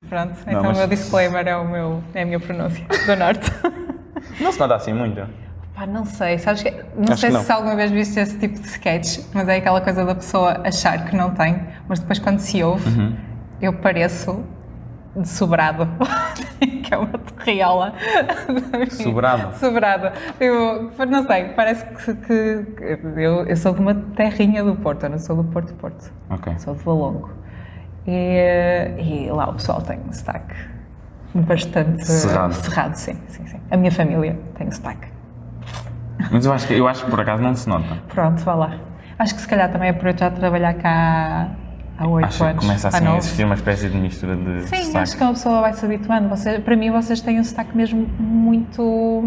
Pronto, Não, então mas- o meu disclaimer é a minha pronúncia do norte. Não se nota assim muito. Pá, não sei, sabes que... Não Acho sei que não. se alguma vez viste esse tipo de sketch, mas é aquela coisa da pessoa achar que não tem, mas depois quando se ouve, eu pareço de sobrado, que é uma terriola. Sobrado? Sobrado. Eu não sei, parece que eu sou de uma terrinha do Porto, eu não sou do Porto. Ok. Sou de Valongo. E lá o pessoal tem um sotaque bastante cerrado, sim. A minha família tem um sotaque. Mas eu acho que por acaso não se nota. Pronto, vá lá. Acho que se calhar também é por eu já trabalhar cá há 8 Acho anos. que começa assim há a 9. existir uma espécie de mistura de Sim, sotaque. acho que uma pessoa vai se habituando. Para mim, vocês têm um sotaque mesmo muito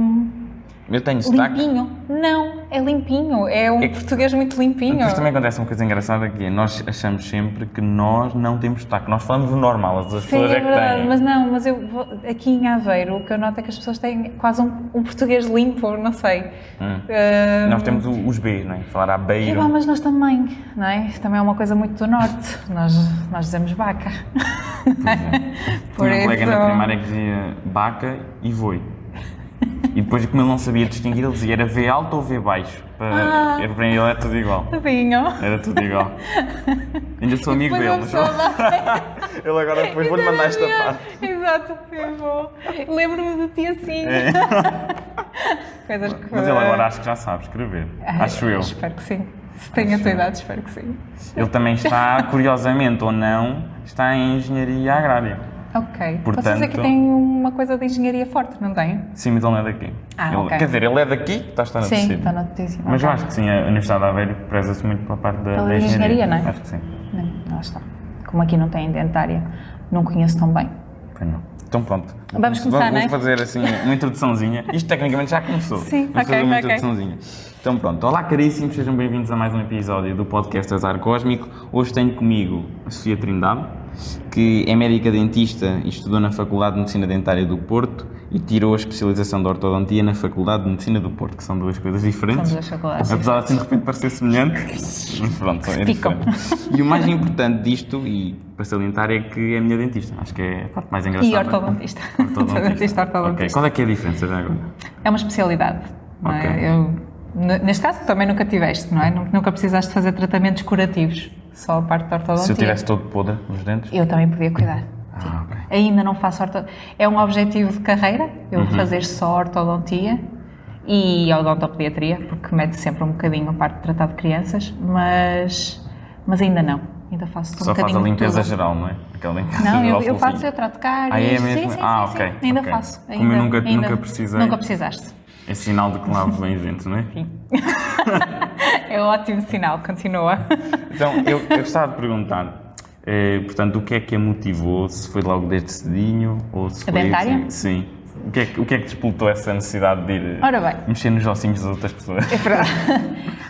Eu tenho sotaque. limpinho. Não, é limpinho. É um português muito limpinho. Depois também acontece uma coisa engraçada que é, nós achamos sempre que nós não temos sotaque. Nós falamos o normal, as Sim, pessoas é é que verdade, têm. mas aqui em Aveiro o que eu noto é que as pessoas têm quase um português limpo, não sei. Nós temos os B, não é? Falar à beira. Mas nós também, não é? Também é uma coisa muito do norte. Nós dizemos vaca. Por Tinha um colega na isso- primária que dizia vaca e voi. E depois, como ele não sabia distinguir, ele dizia era V alto ou V baixo. Para ele é tudo igual. Tadinho. Era tudo igual. Ainda sou amigo Depois dele. a pessoa vai- Ele agora depois vou-lhe mandar esta parte. Exato, eu vou. Lembro-me de ti assim. Coisas que... Mas ele agora acho que já sabe escrever. Acho eu. Espero que sim. Se tem a tua idade, espero que sim. Ele também está, curiosamente ou não, está em engenharia agrária. Ok. Portanto- Vocês aqui têm uma coisa de engenharia forte, não têm? Sim, mas ele não é daqui. Ok. Quer dizer, ele é daqui, está na Sim, terceira. está notíssima. Mas eu acho que sim, a Universidade de Aveiro preza-se muito pela parte da Pela engenharia, não é? Acho que sim. Não, lá está. Como aqui não tem dentária, não conheço tão bem. Pois não. Então pronto. Vamos começar, não é? Vou fazer assim uma introduçãozinha. Isto tecnicamente já começou. Sim, Vamos fazer ok, uma ok. introduçãozinha. Então pronto. Olá caríssimos, sejam bem-vindos a mais um episódio do podcast Azar Cósmico. Hoje tenho comigo a Sofia Trindade, que é médica dentista e estudou na Faculdade de Medicina Dentária do Porto e tirou a especialização de ortodontia na Faculdade de Medicina do Porto, que são duas coisas diferentes. São duas faculdades Apesar de assim de repente parecer semelhante, mas pronto, é Ficam. diferente. E o mais importante disto, e para salientar, é que é a minha dentista. Acho que é a parte mais engraçada. E ortodontista. Ortodontista. ortodontista. Ok, qual é que é a diferença já agora? É uma especialidade. Não é? Ok. Neste caso, também nunca tiveste, não é? Nunca precisaste fazer tratamentos curativos, só a parte da ortodontia. Se eu tivesse todo podre nos dentes? Eu também podia cuidar. Ok. Ainda não faço ortodontia. É um objetivo de carreira, eu fazer só ortodontia e odontopediatria, porque mete sempre um bocadinho a parte de tratar de crianças, mas ainda não. Ainda faço Só um faz a bocadinho de limpeza tudo. geral, não é? Aquela limpeza Não, geral eu faço, fofinha. eu trato cáries. Ah, é mesmo? Sim, Ah, sim, ok, ainda ok. faço. Como eu nunca precisei. Nunca precisaste. É sinal de que lavo bem os dentes, não é? Sim. É um ótimo sinal, continua. Então, eu gostava de perguntar, portanto, o que é que a motivou? Se foi logo desde cedinho? Ou se A foi dentária? assim? Sim. O que é que despoltou essa necessidade de ir Ora bem. mexer nos ossinhos das outras pessoas? É verdade.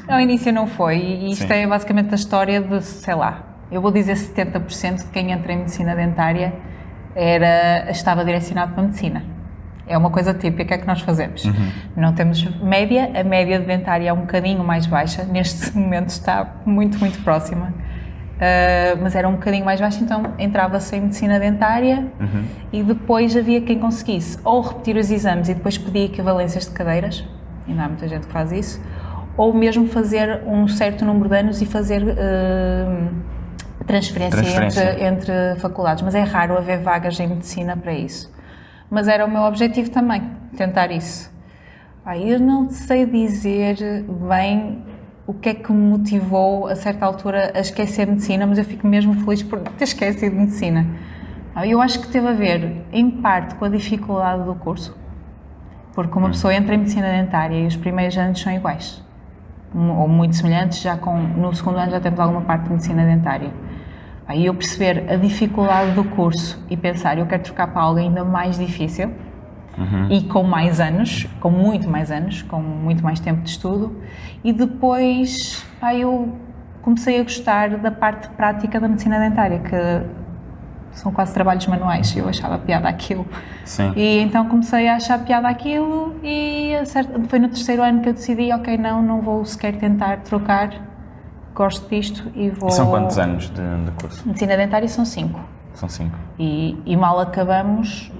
Ao início não foi, e isto Sim. é basicamente a história de, sei lá, eu vou dizer 70% de quem entra em medicina dentária estava direcionado para a medicina. É uma coisa típica que nós fazemos. Não temos média, a média de dentária é um bocadinho mais baixa, neste momento está muito, muito próxima, mas era um bocadinho mais baixa, então entrava-se em medicina dentária e depois havia quem conseguisse ou repetir os exames e depois pedir equivalências de cadeiras, ainda há muita gente que faz isso, ou mesmo fazer um certo número de anos e fazer transferência. Entre faculdades, mas é raro haver vagas em medicina para isso. Mas era o meu objetivo também, tentar isso. Eu não sei dizer bem o que é que me motivou a certa altura a esquecer medicina, mas eu fico mesmo feliz por ter esquecido medicina. Eu acho que teve a ver, em parte, com a dificuldade do curso, porque uma pessoa entra em medicina dentária e os primeiros anos são iguais, ou muito semelhantes, no segundo ano já temos alguma parte de medicina dentária. Aí eu perceber a dificuldade do curso e pensar, eu quero trocar para algo ainda mais difícil e com mais anos, com muito mais tempo de estudo, e depois eu comecei a gostar da parte prática da medicina dentária, que são quase trabalhos manuais, eu achava piada aquilo. Sim. E então comecei a achar piada aquilo e foi no terceiro ano que eu decidi, ok, não vou sequer tentar trocar, gosto disto e vou... E são quantos anos de curso? Medicina dentária são 5. São 5. E mal acabamos,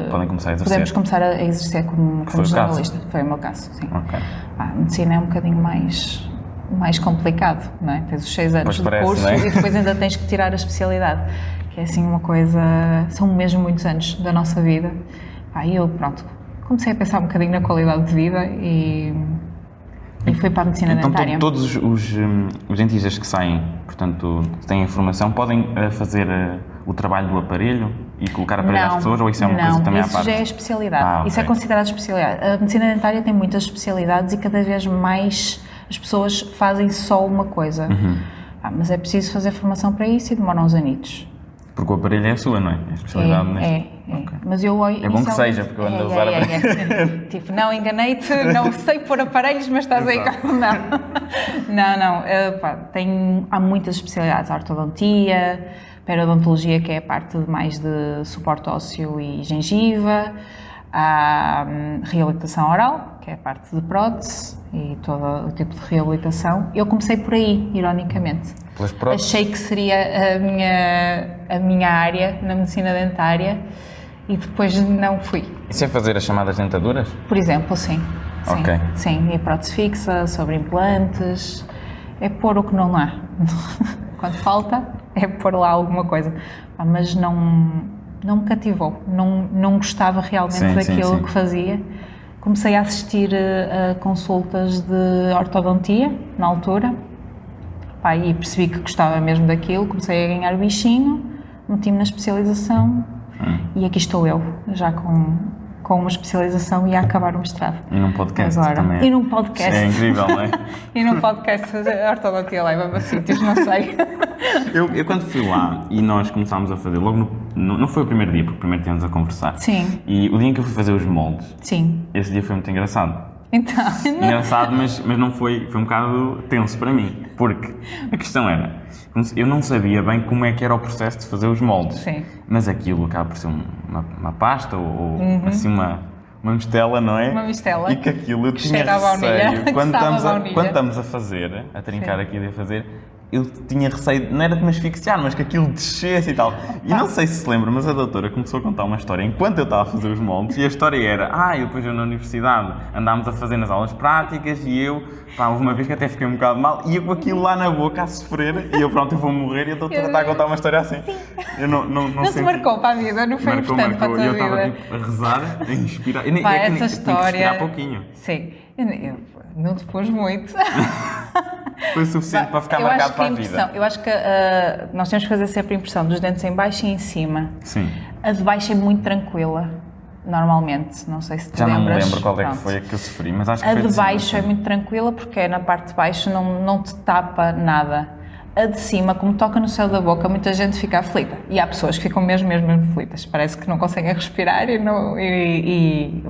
Podem começar a exercer. podemos começar a exercer como Foi o generalista. caso? Foi o meu caso, sim. Ok. A medicina é um bocadinho mais complicado, não é? Tens os 6 anos Pois de parece, curso não é? e depois ainda tens que tirar a especialidade, que é assim uma coisa... São mesmo muitos anos da nossa vida. E eu, pronto, comecei a pensar um bocadinho na qualidade de vida e fui para a medicina Então dentária. todos os dentistas que saem, portanto, que têm a formação, podem fazer o trabalho do aparelho e colocar aparelho às pessoas, ou isso é uma coisa também à parte? Não, isso já é especialidade. Ok. Isso é considerado especialidade. A medicina dentária tem muitas especialidades e cada vez mais as pessoas fazem só uma coisa. Mas é preciso fazer formação para isso e demora uns anitos. Porque o aparelho é a sua, não é? É a especialidade neste. Okay. Mas eu É bom que seja, porque eu ando a usar aparelho. Tipo, não, enganei-te, não sei pôr aparelhos, mas estás aí com... Não. Há muitas especialidades. A ortodontia, periodontologia, que é a parte mais de suporte ósseo e gengiva. Há reabilitação oral, que é a parte de prótese e todo o tipo de reabilitação. Eu comecei por aí, ironicamente. Pelas próteses? Achei que seria a minha área na medicina dentária e depois não fui. Isso é fazer as chamadas dentaduras? Por exemplo, sim. Ok. Sim, e prótese fixa, sobre implantes, é pôr o que não há. Quando falta, é pôr lá alguma coisa. Mas não me cativou, não gostava realmente daquilo que fazia. Comecei a assistir a consultas de ortodontia, na altura, e percebi que gostava mesmo daquilo, comecei a ganhar o bichinho, meti-me na especialização e aqui estou eu, já com uma especialização e a acabar o mestrado. E num podcast agora. também. E num podcast. É incrível, não é? E num podcast, a ortodontia leva-me a sítios, não sei. Eu quando fui lá e nós começámos a fazer, logo não foi o primeiro dia, porque primeiro tínhamos a conversar. Sim. E o dia em que eu fui fazer os moldes, Sim. esse dia foi muito engraçado. Então... Engraçado, mas não foi um bocado tenso para mim, porque a questão era, eu não sabia bem como é que era o processo de fazer os moldes. Sim. Mas aquilo acaba por ser uma pasta ou assim uma mistela, não é? Uma mistela. E que aquilo eu tinha cheira a baunilha, receio. Quando baunilha. estamos a fazer, a trincar aquilo e a fazer, eu tinha receio, não era de me asfixiar, mas que aquilo descesse e tal. E não sei se lembra, mas a doutora começou a contar uma história enquanto eu estava a fazer os moldes, e a história era, depois eu na universidade andámos a fazer nas aulas práticas e eu, houve uma vez que até fiquei um bocado mal, e eu com aquilo lá na boca a sofrer, e eu pronto, eu vou morrer, e a doutora está a contar uma história assim. Sim. Eu não te marcou para a vida, não foi importante para a tua vida. E eu estava tipo a rezar, a inspirar. Essa história... Tinha que respirar pouquinho. Sim, eu não te pus muito. Foi o suficiente para ficar marcado para a vida. Eu acho que nós temos que fazer sempre a impressão dos dentes em baixo e em cima. Sim. A de baixo é muito tranquila, normalmente. Não sei se te já lembras. Já não me lembro qual é que foi a que eu sofri, mas acho que a foi de baixo cima, é muito tranquila porque na parte de baixo não te tapa nada. A de cima, como toca no céu da boca, muita gente fica aflita. E há pessoas que ficam mesmo aflitas. Parece que não conseguem respirar e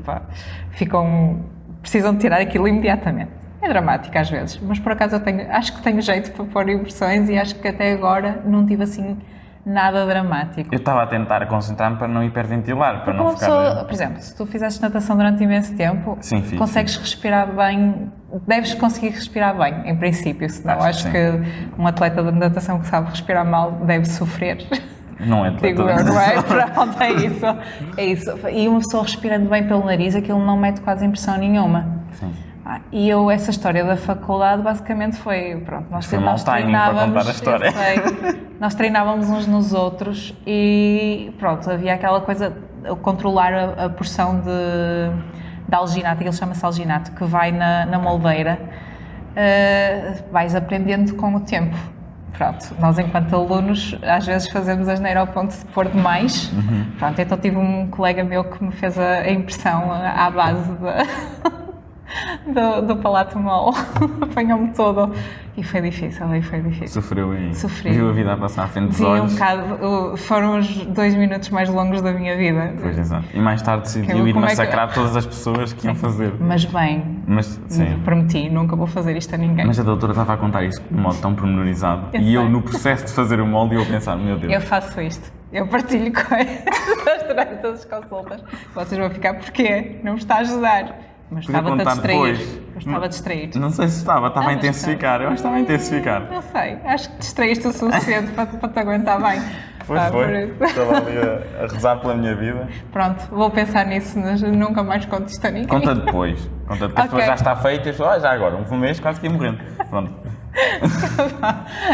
precisam de tirar aquilo imediatamente. É dramático às vezes, mas por acaso acho que tenho jeito para pôr impressões e acho que até agora não tive assim nada dramático. Eu estava a tentar concentrar-me para não hiperventilar, para não ficar... Pessoa, por exemplo, se tu fizeste natação durante imenso tempo, consegues respirar bem, deves conseguir respirar bem, em princípio, senão acho que um atleta de natação que sabe respirar mal deve sofrer. Não é atleta. Digo eu, não é? Pronto, é isso. E uma pessoa respirando bem pelo nariz, aquilo não mete quase impressão nenhuma. Sim. E essa história da faculdade basicamente foi, pronto, nós treinávamos, para contar a história. Nós treinávamos uns nos outros e pronto, havia aquela coisa, controlar a porção de alginato, aquilo chama-se alginato, que vai na moldeira, vais aprendendo com o tempo. Pronto, nós enquanto alunos às vezes fazemos asneira ao ponto de pôr demais. Pronto, então tive um colega meu que me fez a impressão à base do palato mole, apanhou-me todo e foi difícil. Sofreu aí. Sofri. Viu a vida a passar à frente dos olhos. Foram os 2 minutos mais longos da minha vida. Pois, exato. E mais tarde decidiu ir massacrar todas as pessoas que iam fazer. Mas bem, prometi, nunca vou fazer isto a ninguém. Mas a doutora estava a contar isso de um modo tão pormenorizado e eu no processo de fazer o molde eu a pensar, meu Deus. Eu faço isto. Eu partilho com elas durante todas as consultas. Vocês vão ficar, porquê? Não me está a ajudar. Mas estava-te a distrair. Estava a distrair. Não sei se estava a intensificar. Eu acho que estava a intensificar. Não sei, acho que distraíste o suficiente para te aguentar bem. Pois Por foi. isso. Estava ali a rezar pela minha vida. Pronto, vou pensar nisso, mas nunca mais conto isto a ninguém. Conta depois. Ok. Depois já está feito e as pessoas, já agora, um mês quase que ia morrendo. Pronto.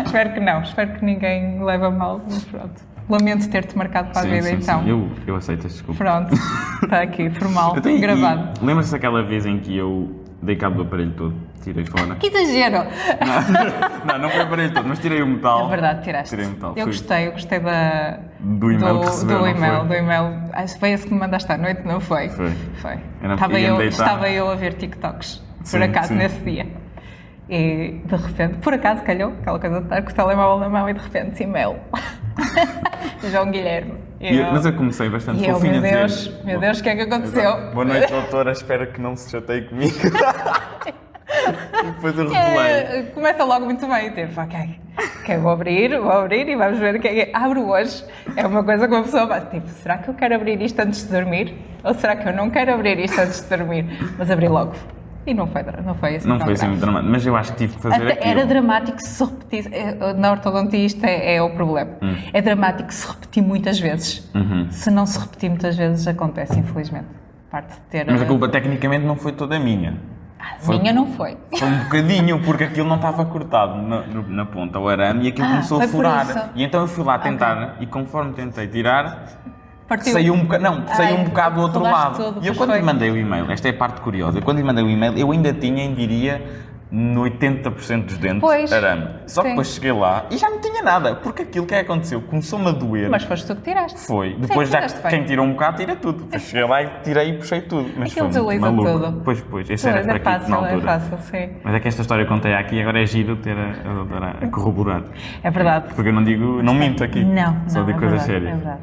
Espero que não, espero que ninguém leve a mal, mas pronto. Lamento ter-te marcado para a vida, então. Sim. Eu aceito as desculpas. Pronto, está aqui, formal, gravado. Lembra-se daquela vez em que eu dei cabo do aparelho todo? Tirei fora. Que exagero! Não foi o aparelho todo, mas tirei o metal. É verdade, tiraste. Tirei o metal. Eu gostei do e-mail que recebeu, do e-mail, não foi? do e-mail. Acho que foi esse que me mandaste à noite, não foi? Foi. Estava eu a ver TikToks, por acaso, nesse dia. E de repente, por acaso calhou, aquela coisa de estar com o telemóvel na mão e de repente e-mail. João Guilherme. Mas eu comecei bastante E eu, fofinho meu a dizer... Deus, o que é que aconteceu? Boa noite, doutora, espero que não se chateie comigo. E depois eu revelei. Começa logo muito bem, tipo, ok, vou abrir e vamos ver o que é que é. Abro hoje, é uma coisa que uma pessoa vai, tipo, será que eu quero abrir isto antes de dormir? Ou será que eu não quero abrir isto antes de dormir? Mas abri logo. E não foi assim. Não foi assim muito dramático, mas eu acho que tive que fazer aquilo. Era dramático se repetisse. Na ortodontia isto é o problema. É dramático se repetir muitas vezes. Se não se repetir muitas vezes, acontece, infelizmente. Parte de ter, mas a culpa tecnicamente não foi toda minha. Minha não foi. Foi um bocadinho, porque aquilo não estava cortado na ponta, o arame, e aquilo começou a furar. E então eu fui lá tentar, e conforme tentei tirar... Partiu. Saiu um bocado do outro lado. Tudo, e eu quando lhe mandei o e-mail, esta é a parte curiosa, quando lhe mandei o e-mail, eu ainda tinha, diria, no 80% dos dentes arame. Só que depois cheguei lá e já não tinha nada, porque aquilo que aconteceu começou-me a doer. Mas foste tu que tiraste. Foi. Depois quem tirou um bocado, tira tudo. Depois cheguei lá e tirei e puxei tudo. Mas aquilo foi muito maluco. Tudo. Pois, esse era para aqui na altura. É fácil, sim. Mas é que esta história que contei aqui, agora é giro ter a doutora a corroborar. É verdade. Porque eu não minto aqui. Não, só digo coisas sérias. É verdade.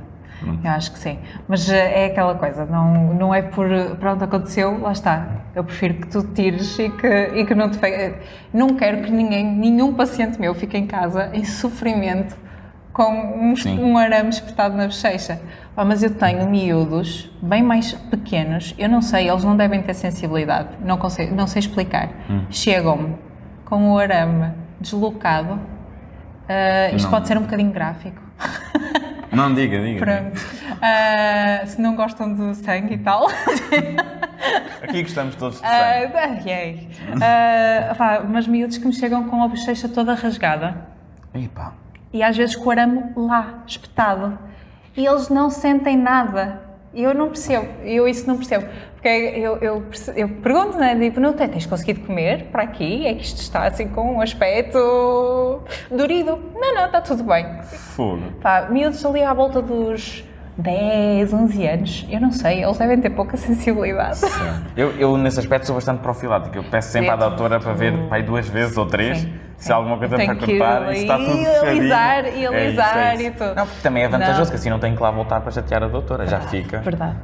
Eu acho que sim. Mas é aquela coisa, não é por pronto, aconteceu, lá está. Eu prefiro que tu tires e que não te... Não quero que nenhum paciente meu fique em casa em sofrimento com um arame espetado na bochecha. Mas eu tenho miúdos bem mais pequenos, eu não sei, eles não devem ter sensibilidade, não sei explicar. Chegam-me com o arame deslocado, isto pode ser um bocadinho gráfico. Não, diga. Pronto. Se não gostam de sangue e tal. Aqui gostamos todos de sangue. Mas miúdos que me chegam com a bochecha toda rasgada. Epa. E às vezes com o arame lá, espetado. E eles não sentem nada. Eu não percebo. Isso não percebo. Porque eu pergunto, né? Tipo, não tens conseguido comer para aqui? É que isto está assim com um aspecto dorido. Não, está tudo bem. Fogo. Miúdos ali à volta dos 10, 11 anos, eu não sei, eles devem ter pouca sensibilidade. Eu nesse aspecto sou bastante profilático. Eu peço sempre à doutora para ver 2 vezes ou 3, se há alguma coisa para cortar, e está tudo fechadinho. E alisar e tudo. Não, porque também é vantajoso, que assim não tenho que lá voltar para chatear a doutora, já fica. Verdade.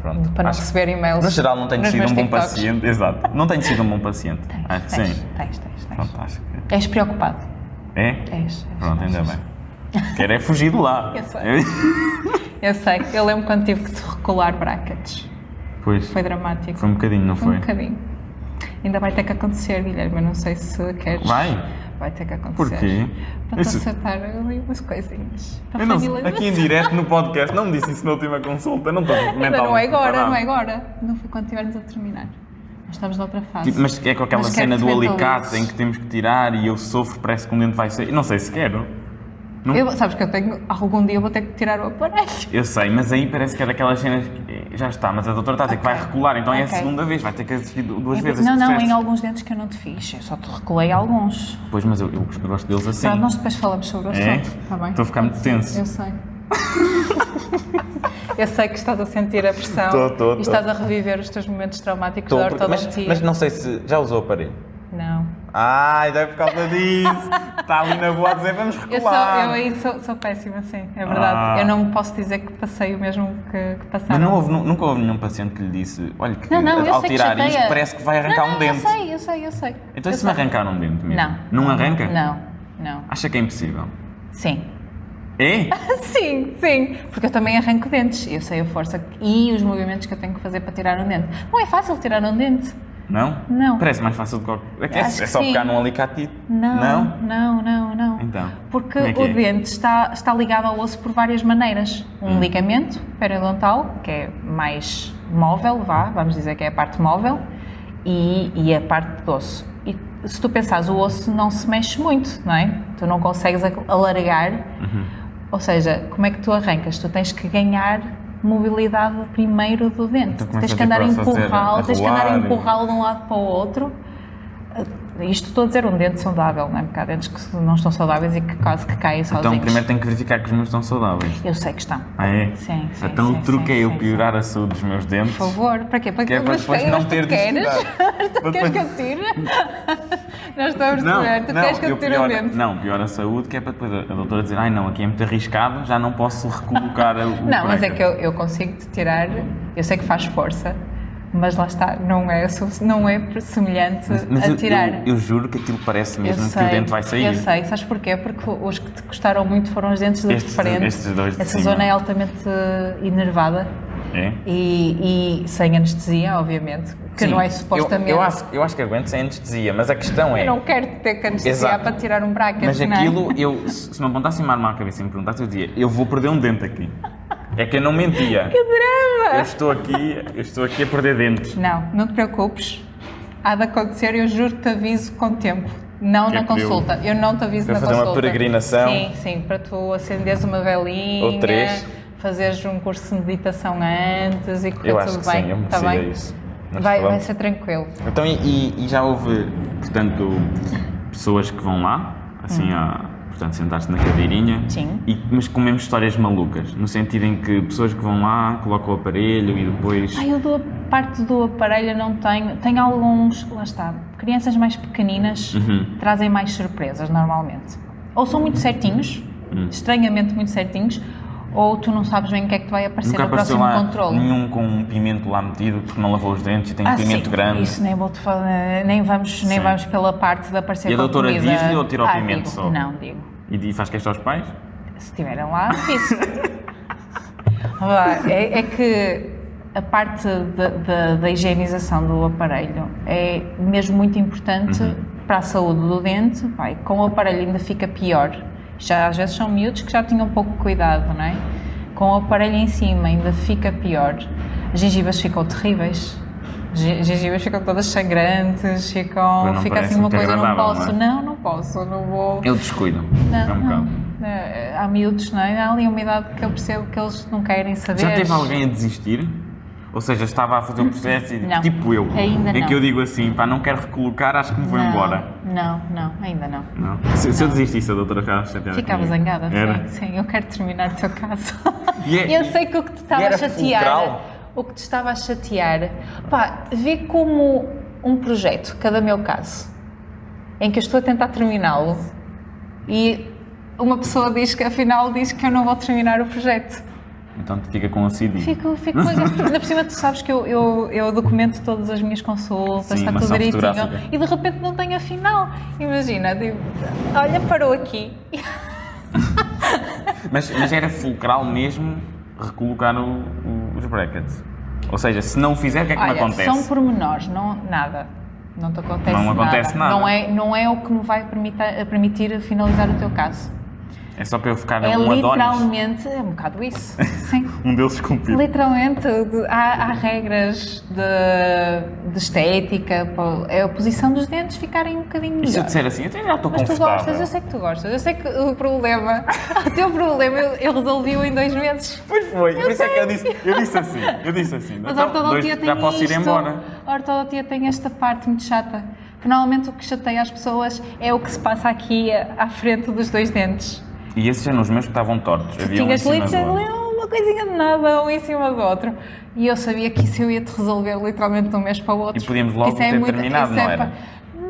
Pronto. Para não receber e-mails. No geral não tenho sido um bom paciente, exato. Não tenho sido um bom paciente. Tens. Fantástico. És preocupado. É? És. Pronto, ainda bem. Quero é fugir de lá. Eu sei. Eu lembro quando tive que te recolar brackets. Pois. Foi dramático. Foi um bocadinho, não foi? Um bocadinho. Ainda vai ter que acontecer, Guilherme. Eu não sei se queres. Vai ter que acontecer. Porquê? Para te acertar ali umas coisinhas. Aqui em direto no podcast, não me disse isso na última consulta. Não estou mentalmente não é agora. Não foi quando estivermos a terminar. Nós estamos noutra fase. Mas é com aquela cena do alicate em que temos que tirar e eu sofro, parece que um dente vai sair. Não sei se quero. Sabes que algum dia eu vou ter que tirar o aparelho. Eu sei, mas aí parece que é daquelas cenas que já está, mas a doutora está a dizer que vai recular, então é a segunda vez, vai ter que assistir 2 vezes esse processo. Não, em alguns dentes que eu não te fiz, eu só te recolei alguns. Pois, mas eu gosto deles assim. Nós depois falamos sobre o assunto, está bem? Estou a ficar muito tenso. Eu sei. Eu sei que estás a sentir a pressão e estás a reviver os teus momentos traumáticos da ortodontia. Mas não sei se já usou o aparelho. Não. Deve por causa disso. Está ali na boa a dizer, vamos recular. Eu aí sou péssima, sim, é verdade. Eu não posso dizer que passei o mesmo que passaram. Mas nunca houve nenhum paciente que lhe disse, olha, que ao tirar isto parece que vai arrancar um dente. Eu sei. Então se me arrancar um dente mesmo? Não arranca? Não. Acha que é impossível? Sim. É? Sim, porque eu também arranco dentes. Eu sei a força e os movimentos que eu tenho que fazer para tirar um dente. Não é fácil tirar um dente. Não? Não. Parece mais fácil do que qualquer... É Acho que só sim. pegar num alicate. Não. Então, Porque como é que o é? dente está ligado ao osso por várias maneiras. Um ligamento periodontal, que é mais móvel, vamos dizer que é a parte móvel, e a parte do osso. E se tu pensares, o osso não se mexe muito, não é? Tu não consegues alargar. Ou seja, como é que tu arrancas? Tu tens que ganhar mobilidade primeiro do dente. Então, Tens que andar a empurrá-lo, tens que andar a empurrá-lo de um lado para o outro. Isto estou a dizer um dente saudável, não é? Porque há dentes que não estão saudáveis e que quase que caem sozinhos. Então primeiro tenho que verificar que os meus estão saudáveis. Eu sei que estão. Ah, é? Sim. Então o truque é eu sim. piorar a saúde dos meus dentes. Por favor, para quê? Para Que é para depois não ter dificuldade. Tu queres que eu tire? Não estou a perceber. Tu queres que eu tire o dente? Não, pior a saúde, que é para depois a doutora dizer não, aqui é muito arriscado, já não posso recolocar o Não, mas é bracket. que eu consigo te tirar, eu sei que faz força, mas lá está, não é semelhante Mas a tirar. eu juro que aquilo parece mesmo que o dente vai sair. Eu sei, sabes porquê? Porque os que te custaram muito foram os dentes de frente. Estes dois de Essa cima. zona é altamente inervada. É? E sem anestesia, obviamente, que Sim, não é supostamente. Eu acho que aguento sem anestesia, mas a questão é... Eu não quero ter que anestesiar Exato. para tirar um bracket, Mas não é? aquilo, se me apontassem uma arma à cabeça e me perguntassem, eu dizia, eu vou perder um dente aqui. É que eu não mentia. Que drama! Eu estou aqui a perder dentes. Não te preocupes. Há de acontecer, eu juro que te aviso com tempo. Não Que é na que deu? consulta. Eu não te aviso Para na fazer uma consulta. peregrinação? Sim, para tu acenderes uma velinha. Ou 3. Fazeres um curso de meditação antes e correr Eu acho tudo que bem. sim, eu Tá merecia bem? isso. Mas Vai pronto. ser tranquilo. Então, e já houve, portanto, pessoas que vão lá, assim, portanto, sentar-se na cadeirinha, Sim. mas com mesmo histórias malucas, no sentido em que pessoas que vão lá, colocam o aparelho e depois... Eu dou parte do aparelho, não tenho. Tenho alguns, lá está, crianças mais pequeninas trazem mais surpresas normalmente. Ou são muito certinhos, estranhamente muito certinhos, ou tu não sabes bem o que é que te vai aparecer Nunca no apareceu próximo lá controle. nenhum com um pimento lá metido porque não lavou os dentes e tem um pimento sim, grande. Isso nem vou-te falar, nem vamos pela parte de aparecer E a com doutora comida. diz-lhe ou tira o pimento digo. só? Não, digo. E faz queixa aos pais? Se estiverem lá, isso. É que a parte da higienização do aparelho é mesmo muito importante para a saúde do dente. Com o aparelho ainda fica pior. Já, às vezes são miúdos que já tinham pouco cuidado, não é? Com o aparelho em cima ainda fica pior. As gengivas ficam terríveis. As gengivas ficam todas sangrantes, fica assim parece uma muito coisa, não agradável, posso, não é? não vou. Ele descuida. É um bocado. Há miúdos, não é? Há ali uma idade que eu percebo que eles não querem saber. Já teve alguém a desistir? Ou seja, estava a fazer o processo e Não. tipo eu. Ainda É não. que eu digo assim, pá, não quero recolocar, acho que me vou embora. Não, ainda não. Não. Se eu desistisse, a doutora ficava chateada. Ficava comigo. zangada, Era? sim, eu quero terminar o teu caso. E Eu sei que o que te estava era a chatear, fulcral? o que te estava a chatear, vê como um projeto, cada meu caso, em que eu estou a tentar terminá-lo e uma pessoa diz que afinal diz que eu não vou terminar o projeto. Então tu fica com OCD. Fico ainda por cima tu sabes que eu documento todas as minhas consultas, Sim, está uma tudo ação direitinho fotográfica. e de repente não tenho a final. Imagina, digo, olha, parou aqui. Mas era fulcral mesmo recolocar os brackets. Ou seja, se não fizer, o que é que me Olha, acontece? são pormenores, nada. Não te acontece nada. Não acontece nada. Não é o que me vai permitir finalizar o teu caso. É só para eu ficar É um Adonis. literalmente, é um bocado isso. Sim. Um deles esculpido. Literalmente, há regras de estética, é a posição dos dentes ficarem um bocadinho melhor. E se eu disser assim, eu já estou Mas tu confortável. gostas, eu sei que tu gostas. Eu sei que o problema, o teu problema, eu resolvi-o em 2 meses. Pois foi, por isso é que eu disse assim. Mas Então, a ortodontia tem já posso ir isto. embora. A ortodontia tem esta parte muito chata. Que normalmente o que chateia as pessoas é o que se passa aqui à frente dos 2 dentes. E esses eram os meus que estavam tortos. Havia um em Tinhas cima litos, do outro. uma coisinha de nada, um em cima do outro. E eu sabia que isso eu ia te resolver literalmente de um mês para o outro. E podíamos logo Isso é ter muito- terminado, isso não é era? pa-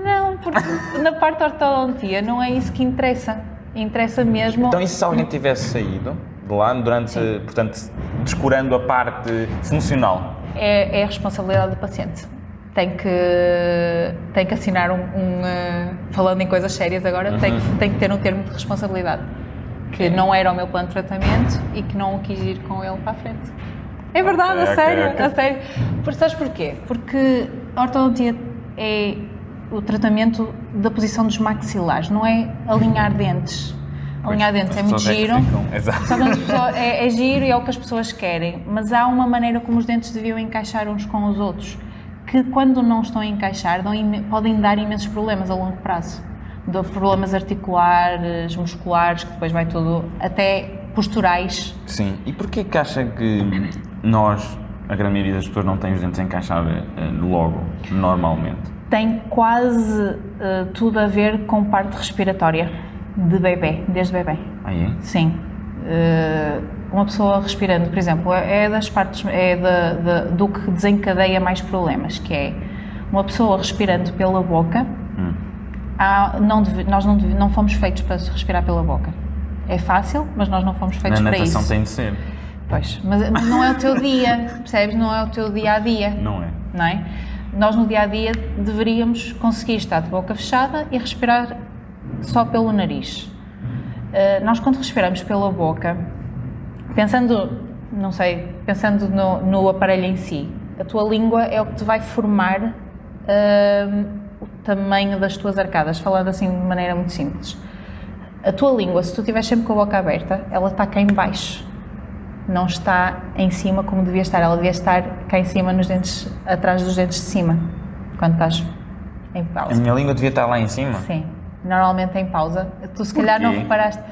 Não, porque na parte da ortodontia não é isso que interessa. Interessa mesmo. Então e se alguém tivesse saído de lá durante, portanto, descurando a parte funcional? É a responsabilidade do paciente. Tem que assinar falando em coisas sérias agora, tem que ter um termo de responsabilidade. Que não era o meu plano de tratamento e que não o quis ir com ele para a frente. É verdade, Ok, a sério, ok. a sério. Sabes porquê? Porque a ortodontia é o tratamento da posição dos maxilares, não é alinhar dentes. Alinhar dentes é muito giro, é giro e é o que as pessoas querem, mas há uma maneira como os dentes deviam encaixar uns com os outros, que quando não estão a encaixar podem dar imensos problemas a longo prazo. Problemas articulares, musculares, que depois vai tudo, até posturais. Sim, e porquê que acha que nós, a grande maioria das pessoas, não tem os dentes a encaixar logo, normalmente? Tem quase tudo a ver com parte respiratória de bebê, desde bebê. Ah, é? Sim. Uma pessoa respirando, por exemplo, é das partes, do que desencadeia mais problemas, que é uma pessoa respirando pela boca. Nós não fomos feitos para respirar pela boca. É fácil, mas nós não fomos feitos para isso. Na natação tem de ser. Pois, mas não é o teu dia, percebes? Não é o teu dia-a-dia. Não é. Não é? Nós no dia-a-dia deveríamos conseguir estar de boca fechada e respirar só pelo nariz. Nós quando respiramos pela boca, pensando no aparelho em si, a tua língua é o que te vai formar o tamanho das tuas arcadas, falando assim de maneira muito simples. A tua língua, se tu estiveres sempre com a boca aberta, ela está cá em baixo, não está em cima como devia estar, ela devia estar cá em cima nos dentes, atrás dos dentes de cima, quando estás em pausa. A minha língua devia estar lá em cima? Sim, normalmente em pausa. Tu se calhar não reparaste,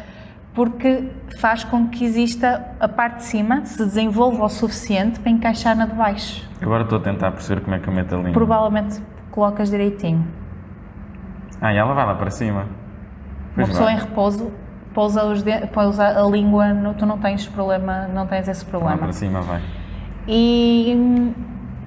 porque faz com que exista a parte de cima, se desenvolva o suficiente para encaixar na de baixo. Agora estou a tentar perceber como é que eu meto a língua. Provavelmente colocas direitinho. E ela vai lá para cima. Uma pessoa em repouso pousa a língua, tu não tens esse problema. Lá para cima vai. E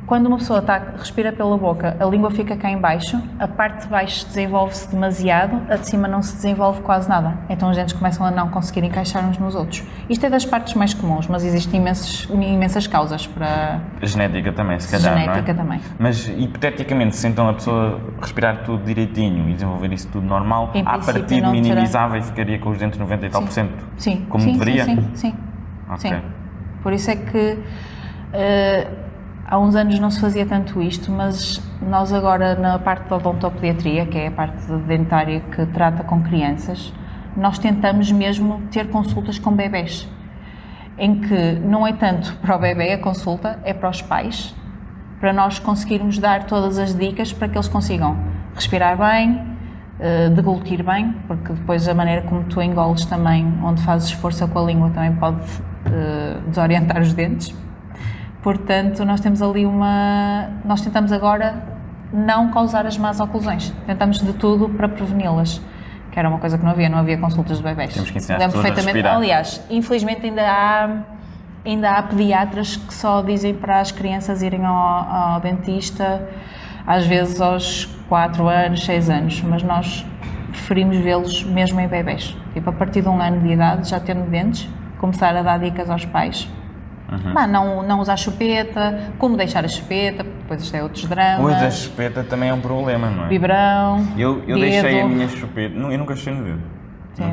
quando uma pessoa respira pela boca, a língua fica cá em baixo, a parte de baixo desenvolve-se demasiado, a de cima não se desenvolve quase nada. Então os dentes começam a não conseguir encaixar uns nos outros. Isto é das partes mais comuns, mas existem imensas causas para... Genética também, se calhar, Genética não é? também. Mas, hipoteticamente, se então a pessoa respirar tudo direitinho e desenvolver isso tudo normal, à partida minimizava e ficaria com os dentes 90 e tal %? Sim. Como deveria? Sim. Ok. Sim. Por isso é que... há uns anos não se fazia tanto isto, mas nós agora na parte da odontopediatria, que é a parte dentária que trata com crianças, nós tentamos mesmo ter consultas com bebés, em que não é tanto para o bebê a consulta, é para os pais, para nós conseguirmos dar todas as dicas para que eles consigam respirar bem, deglutir bem, porque depois a maneira como tu engoles também, onde fazes força com a língua, também pode desorientar os dentes. Portanto, nós tentamos agora não causar as más oclusões. Tentamos de tudo para preveni-las, que era uma coisa que não havia consultas de bebés. Temos que ensinar as pessoas a respirar. Aliás, infelizmente ainda há pediatras que só dizem para as crianças irem ao dentista, às vezes aos 4 anos, 6 anos, mas nós preferimos vê-los mesmo em bebés. Tipo, a partir de 1 ano de idade, já tendo dentes, começar a dar dicas aos pais. Não usar chupeta, como deixar a chupeta, depois isto é outros dramas. Pois, a chupeta também é um problema, não é? Vibrão, Eu dedo. deixei a minha chupeta, eu nunca achei no dedo. Sim,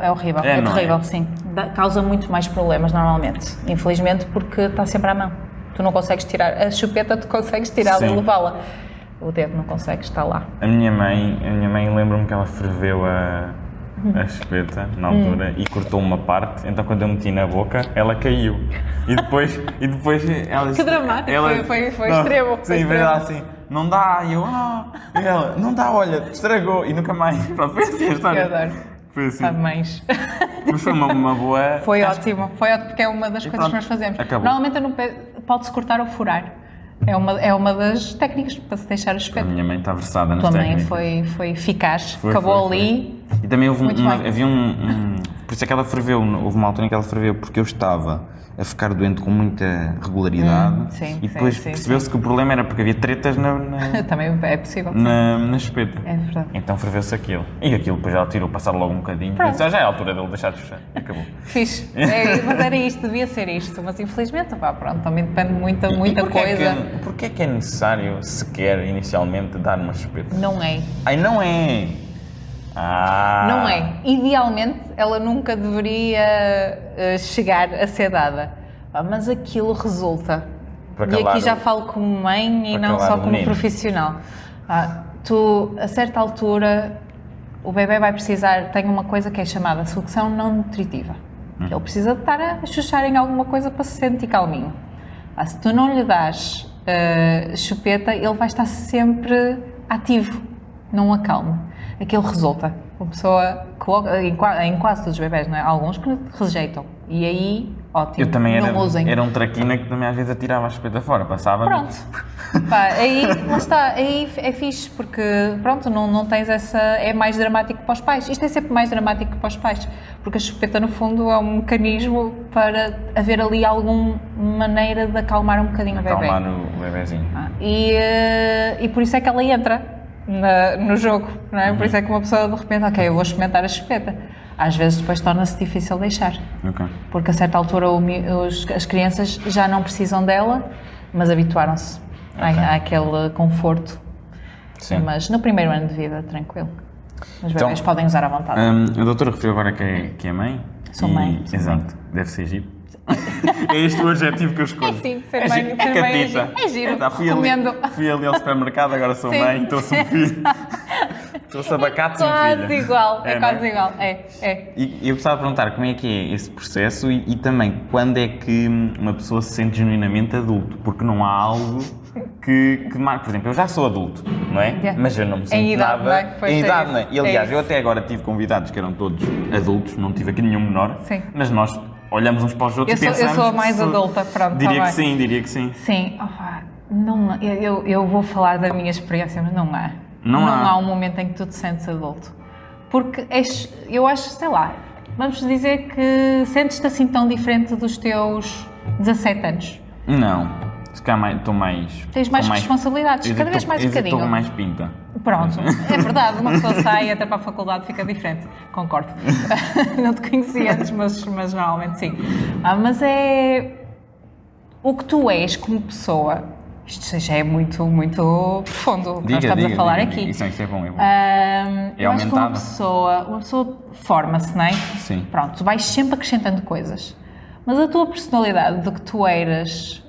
é horrível, é terrível, sim. Causa muito mais problemas normalmente, infelizmente, porque está sempre à mão. Tu não consegues tirar, a chupeta tu consegues tirá-la e levá-la. O dedo não consegues, está lá. A minha mãe lembro-me que ela ferveu a chupeta na altura e cortou uma parte, então quando eu meti na boca ela caiu e depois ela que dramático, foi extremo. Sim, veio ela assim, não dá, e eu e ela, não dá, olha, estragou e nunca mais, pronto, foi assim a história. Eu adoro. Foi assim. Mães. Mas foi uma boa... Foi ótimo, porque é uma das coisas que nós fazemos. Acabou. Normalmente pode-se cortar ou furar. É uma das técnicas para se deixar a chupeta. A minha mãe está versada nas técnicas. Tua mãe foi eficaz, acabou ali. E também havia por isso é que ela ferveu, houve uma altura em que ela ferveu, porque eu estava a ficar doente com muita regularidade e depois percebeu-se que o problema era porque havia tretas também é possível. Na chupeta. É verdade. Então ferveu-se aquilo. E aquilo depois ela tirou, passar logo um bocadinho. Disse, já é a altura dele deixar de fechar. E acabou. Fixe. Mas era isto, devia ser isto. Mas infelizmente, pronto, também depende de muita coisa. Porquê é que é necessário sequer inicialmente dar uma chupeta? Não é. Não é? Não é. Idealmente, ela nunca deveria chegar a ser dada. Mas aquilo resulta. E aqui já falo como mãe e não só como profissional. Tu, a certa altura, o bebê vai precisar, tem uma coisa que é chamada sucção não nutritiva. Ele precisa de estar a chuchar em alguma coisa para se sentir calminho. Se tu não lhe dás chupeta, ele vai estar sempre ativo, não acalma. Aquilo resulta. A pessoa coloca, em quase todos os bebés, não é? Alguns que rejeitam. E aí, ótimo, Eu também não usem. era um traquina que também às vezes atirava a chupeta fora, passava. Pronto. Aí, lá está, aí é fixe, porque pronto, não tens essa... É mais dramático para os pais. Isto é sempre mais dramático para os pais, porque a chupeta, no fundo, é um mecanismo para haver ali alguma maneira de acalmar um bocadinho o bebê. Acalmar o bebezinho. E por isso é que ela entra no jogo, não é? Por isso é que uma pessoa, de repente, ok, eu vou experimentar a chupeta. Às vezes depois torna-se difícil deixar. Okay. Porque a certa altura as crianças já não precisam dela, mas habituaram-se àquele conforto. Sim. Mas no primeiro ano de vida, tranquilo. Os bebês podem usar à vontade. A doutora referiu agora que é mãe. Sou mãe. Exato, deve ser giro. É este o adjetivo que eu escolho. Sim, ser mãe É catita. é giro. Fui ali ao supermercado, agora sou Sim. mãe, trouxe um filho. Trouxe abacate e um filho. Quase igual, é quase não é? igual. E eu gostava de perguntar como é que é esse processo e também quando é que uma pessoa se sente genuinamente adulto, porque não há algo que marque. Por exemplo, eu já sou adulto, não é? Yeah. Mas eu não me sinto Em idade, nada... não é? Pois Em é idade, isso. não é? E aliás, É eu isso. até agora tive convidados que eram todos adultos, não tive aqui nenhum menor, Sim. mas nós olhamos uns para os outros Eu e sou pensamos... a mais adulta, pronto, Diria tá que bem. sim, diria que sim. Sim, não, eu vou falar da minha experiência, mas não há. Não há um momento em que tu te sentes adulto. Porque eu acho, sei lá, vamos dizer que sentes-te assim tão diferente dos teus 17 anos. Não, se calhar estou mais... Tens mais responsabilidades, cada vez mais um bocadinho. Estou com mais pinta. Pronto, é verdade, uma pessoa sai até para a faculdade fica diferente, concordo. Não te conheci antes, mas normalmente sim. Mas é o que tu és como pessoa, isto já é muito, muito profundo o que nós estamos a falar aqui. Isso é bom, é bom. Eu acho que uma aumentado. pessoa forma-se, não é? Sim. Pronto, tu vais sempre acrescentando coisas, mas a tua personalidade, do que tu eras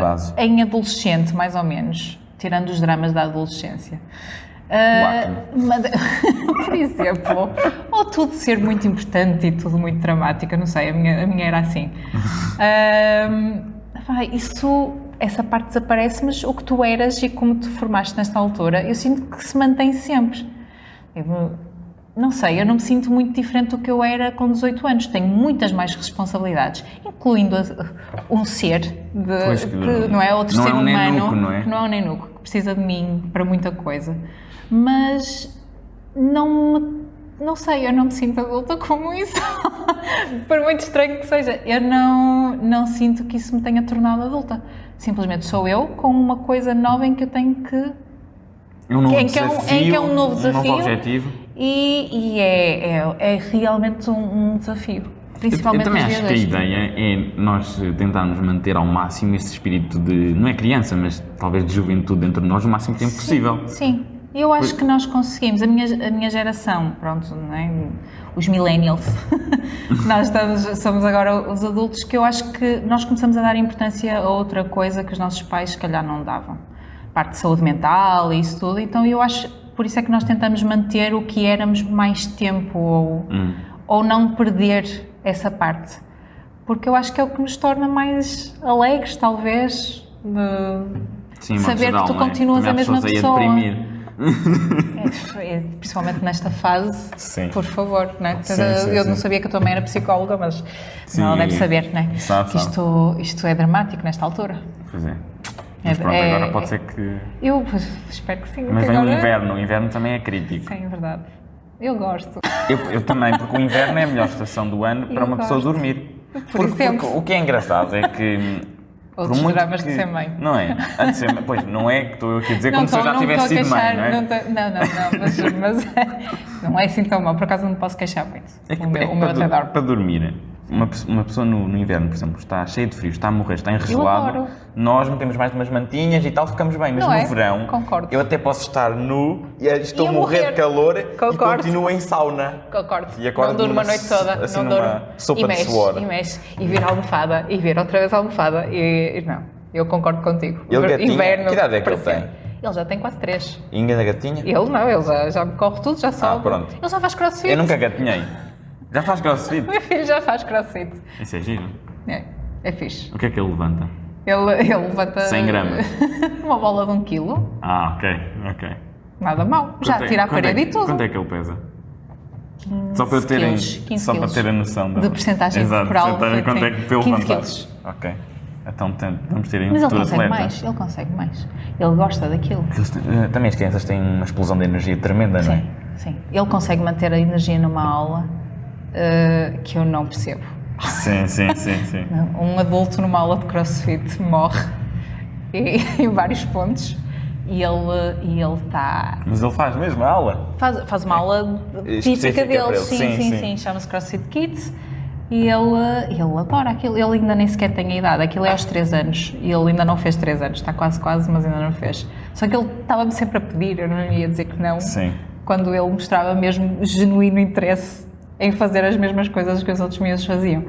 base. em adolescente, mais ou menos, tirando os dramas da adolescência. Por exemplo, ou tudo ser muito importante e tudo muito dramático, eu não sei, a minha era assim. Essa parte desaparece, mas o que tu eras e como te formaste nesta altura, eu sinto que se mantém sempre. Não sei, eu não me sinto muito diferente do que eu era com 18 anos. Tenho muitas mais responsabilidades, incluindo um ser que não é outro ser humano, que não é um nenuco, que precisa de mim para muita coisa. Mas não sei, eu não me sinto adulta como isso. Por muito estranho que seja, eu não sinto que isso me tenha tornado adulta. Simplesmente sou eu com uma coisa nova em que eu tenho que... que é um novo desafio. Um novo objetivo. E é realmente um desafio. Principalmente eu também nos acho que a dias de hoje. ideia é nós tentarmos manter ao máximo esse espírito de, não é criança, mas talvez de juventude dentro de nós o máximo tempo possível. Sim, eu acho que nós conseguimos. A minha geração, pronto, não é? Os millennials, nós somos agora os adultos, que eu acho que nós começamos a dar importância a outra coisa que os nossos pais se calhar não davam. Parte de saúde mental e isso tudo, então eu acho, por isso é que nós tentamos manter o que éramos mais tempo ou não perder essa parte, porque eu acho que é o que nos torna mais alegres, talvez, Sim, saber geral, que tu continuas a mesma pessoa. Principalmente nesta fase, sim. Por favor, não é? Sim, eu não sabia que a tua mãe era psicóloga, mas sim, ela deve saber, não é? Sabe. Isto é dramático nesta altura. Pois é. Mas pronto, agora pode ser que... Eu espero que sim. Mas vem agora... o inverno também é crítico. Sim, é verdade. Eu gosto. Eu também, porque o inverno é a melhor estação do ano para uma pessoa dormir. Porque o que é engraçado é que... Outros dramas de ser mãe. Não é? Antes de ser mãe. Pois, não é que estou aqui a dizer como se eu já tivesse sido mãe, não é? Não, mas não é assim tão mal. Por acaso não posso queixar muito. O meu até dorme. Para dormir, uma pessoa no inverno, por exemplo, está cheia de frio, está a morrer, está enregelado, nós metemos mais umas mantinhas e tal, ficamos bem. Mas no verão, concordo. Eu até posso estar nu e estou a morrer de calor e continuo em sauna. Concordo. E acordo não durmo a noite toda. Assim, não numa sopa de suor. E mexe. E vira a almofada. E vira outra vez a almofada. Não, eu concordo contigo. Ele inverno, que idade é que ele tem? Ele já tem quase 3. E ainda gatinha? Ele não, ele já me corre tudo, já sobe. Pronto. Ele já faz crossfit. Eu nunca gatinhei. Já faz crossfit? Meu filho já faz crossfit. Isso é giro. É fixe. O que é que ele levanta? Ele levanta... 100 gramas. Uma bola de 1 quilo. Ok. Nada mal. Já tira a parede e tudo. Quanto é que ele pesa? Só para eu terem, 15 só para ter a noção de percentagem corporal. Quanto é que pelo 15 levantar? quilos. Ok. Então vamos ter aí um Mas ele futuro consegue atleta. mais, ele consegue mais. Ele gosta daquilo. Também as crianças têm uma explosão de energia tremenda, não é? Sim. Ele consegue manter a energia numa aula que eu não percebo. Sim. Um adulto numa aula de crossfit morre em vários pontos e ele está... Mas ele faz mesmo a aula? Faz uma aula típica dele, sim. Chama-se CrossFit Kids e ele adora aquilo. Ele ainda nem sequer tem a idade, aquilo é aos 3 anos e ele ainda não fez 3 anos, está quase, mas ainda não fez. Só que ele estava-me sempre a pedir, eu não ia dizer que não, quando ele mostrava mesmo genuíno interesse em fazer as mesmas coisas que os outros miúdos faziam.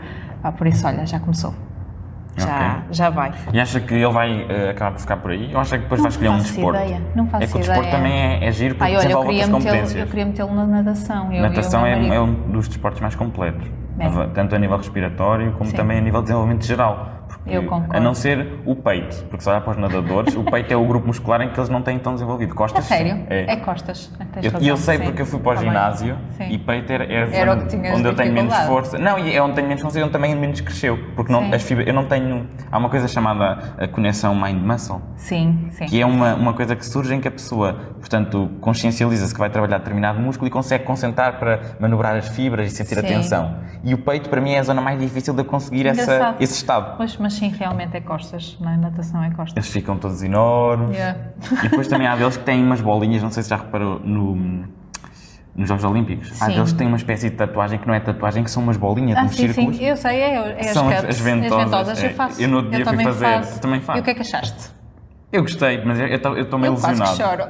Por isso, olha, já começou. Já vai. E acha que ele vai acabar por ficar por aí? Ou acha que depois vai escolher um desporto? Não faço ideia. É que o desporto também é giro porque desenvolve outras competências. Eu queria metê-lo na natação. Natação é um dos desportos mais completos. Tanto a nível respiratório como também a nível de desenvolvimento geral. Eu concordo. A não ser o peito, porque se olhar para os nadadores, o peito é o grupo muscular em que eles não têm tão desenvolvido. Costas? A sério? É costas. E eu sei porque eu fui para o ginásio e peito era onde eu tenho menos força. Não, e é onde tenho menos força e onde também menos cresceu. Porque as fibras, eu não tenho... Há uma coisa chamada a conexão mind-muscle. Sim. Que é uma coisa que surge em que a pessoa, portanto, consciencializa-se que vai trabalhar determinado músculo e consegue concentrar para manobrar as fibras e sentir a tensão. E o peito, para mim, é a zona mais difícil de eu conseguir esse estado. Mas sim, realmente é costas. Na natação é costas. Eles ficam todos enormes. E depois também há deles que têm umas bolinhas, não sei se já reparou nos Jogos Olímpicos. Há deles que têm uma espécie de tatuagem que não é tatuagem, que são umas bolinhas, uns círculos. Sim, eu sei, são as ventosas. Eu faço. Eu no outro dia fui fazer. Também faço. E o que é que achaste? Eu gostei, mas eu estou meio ilusionado. Quase que choro.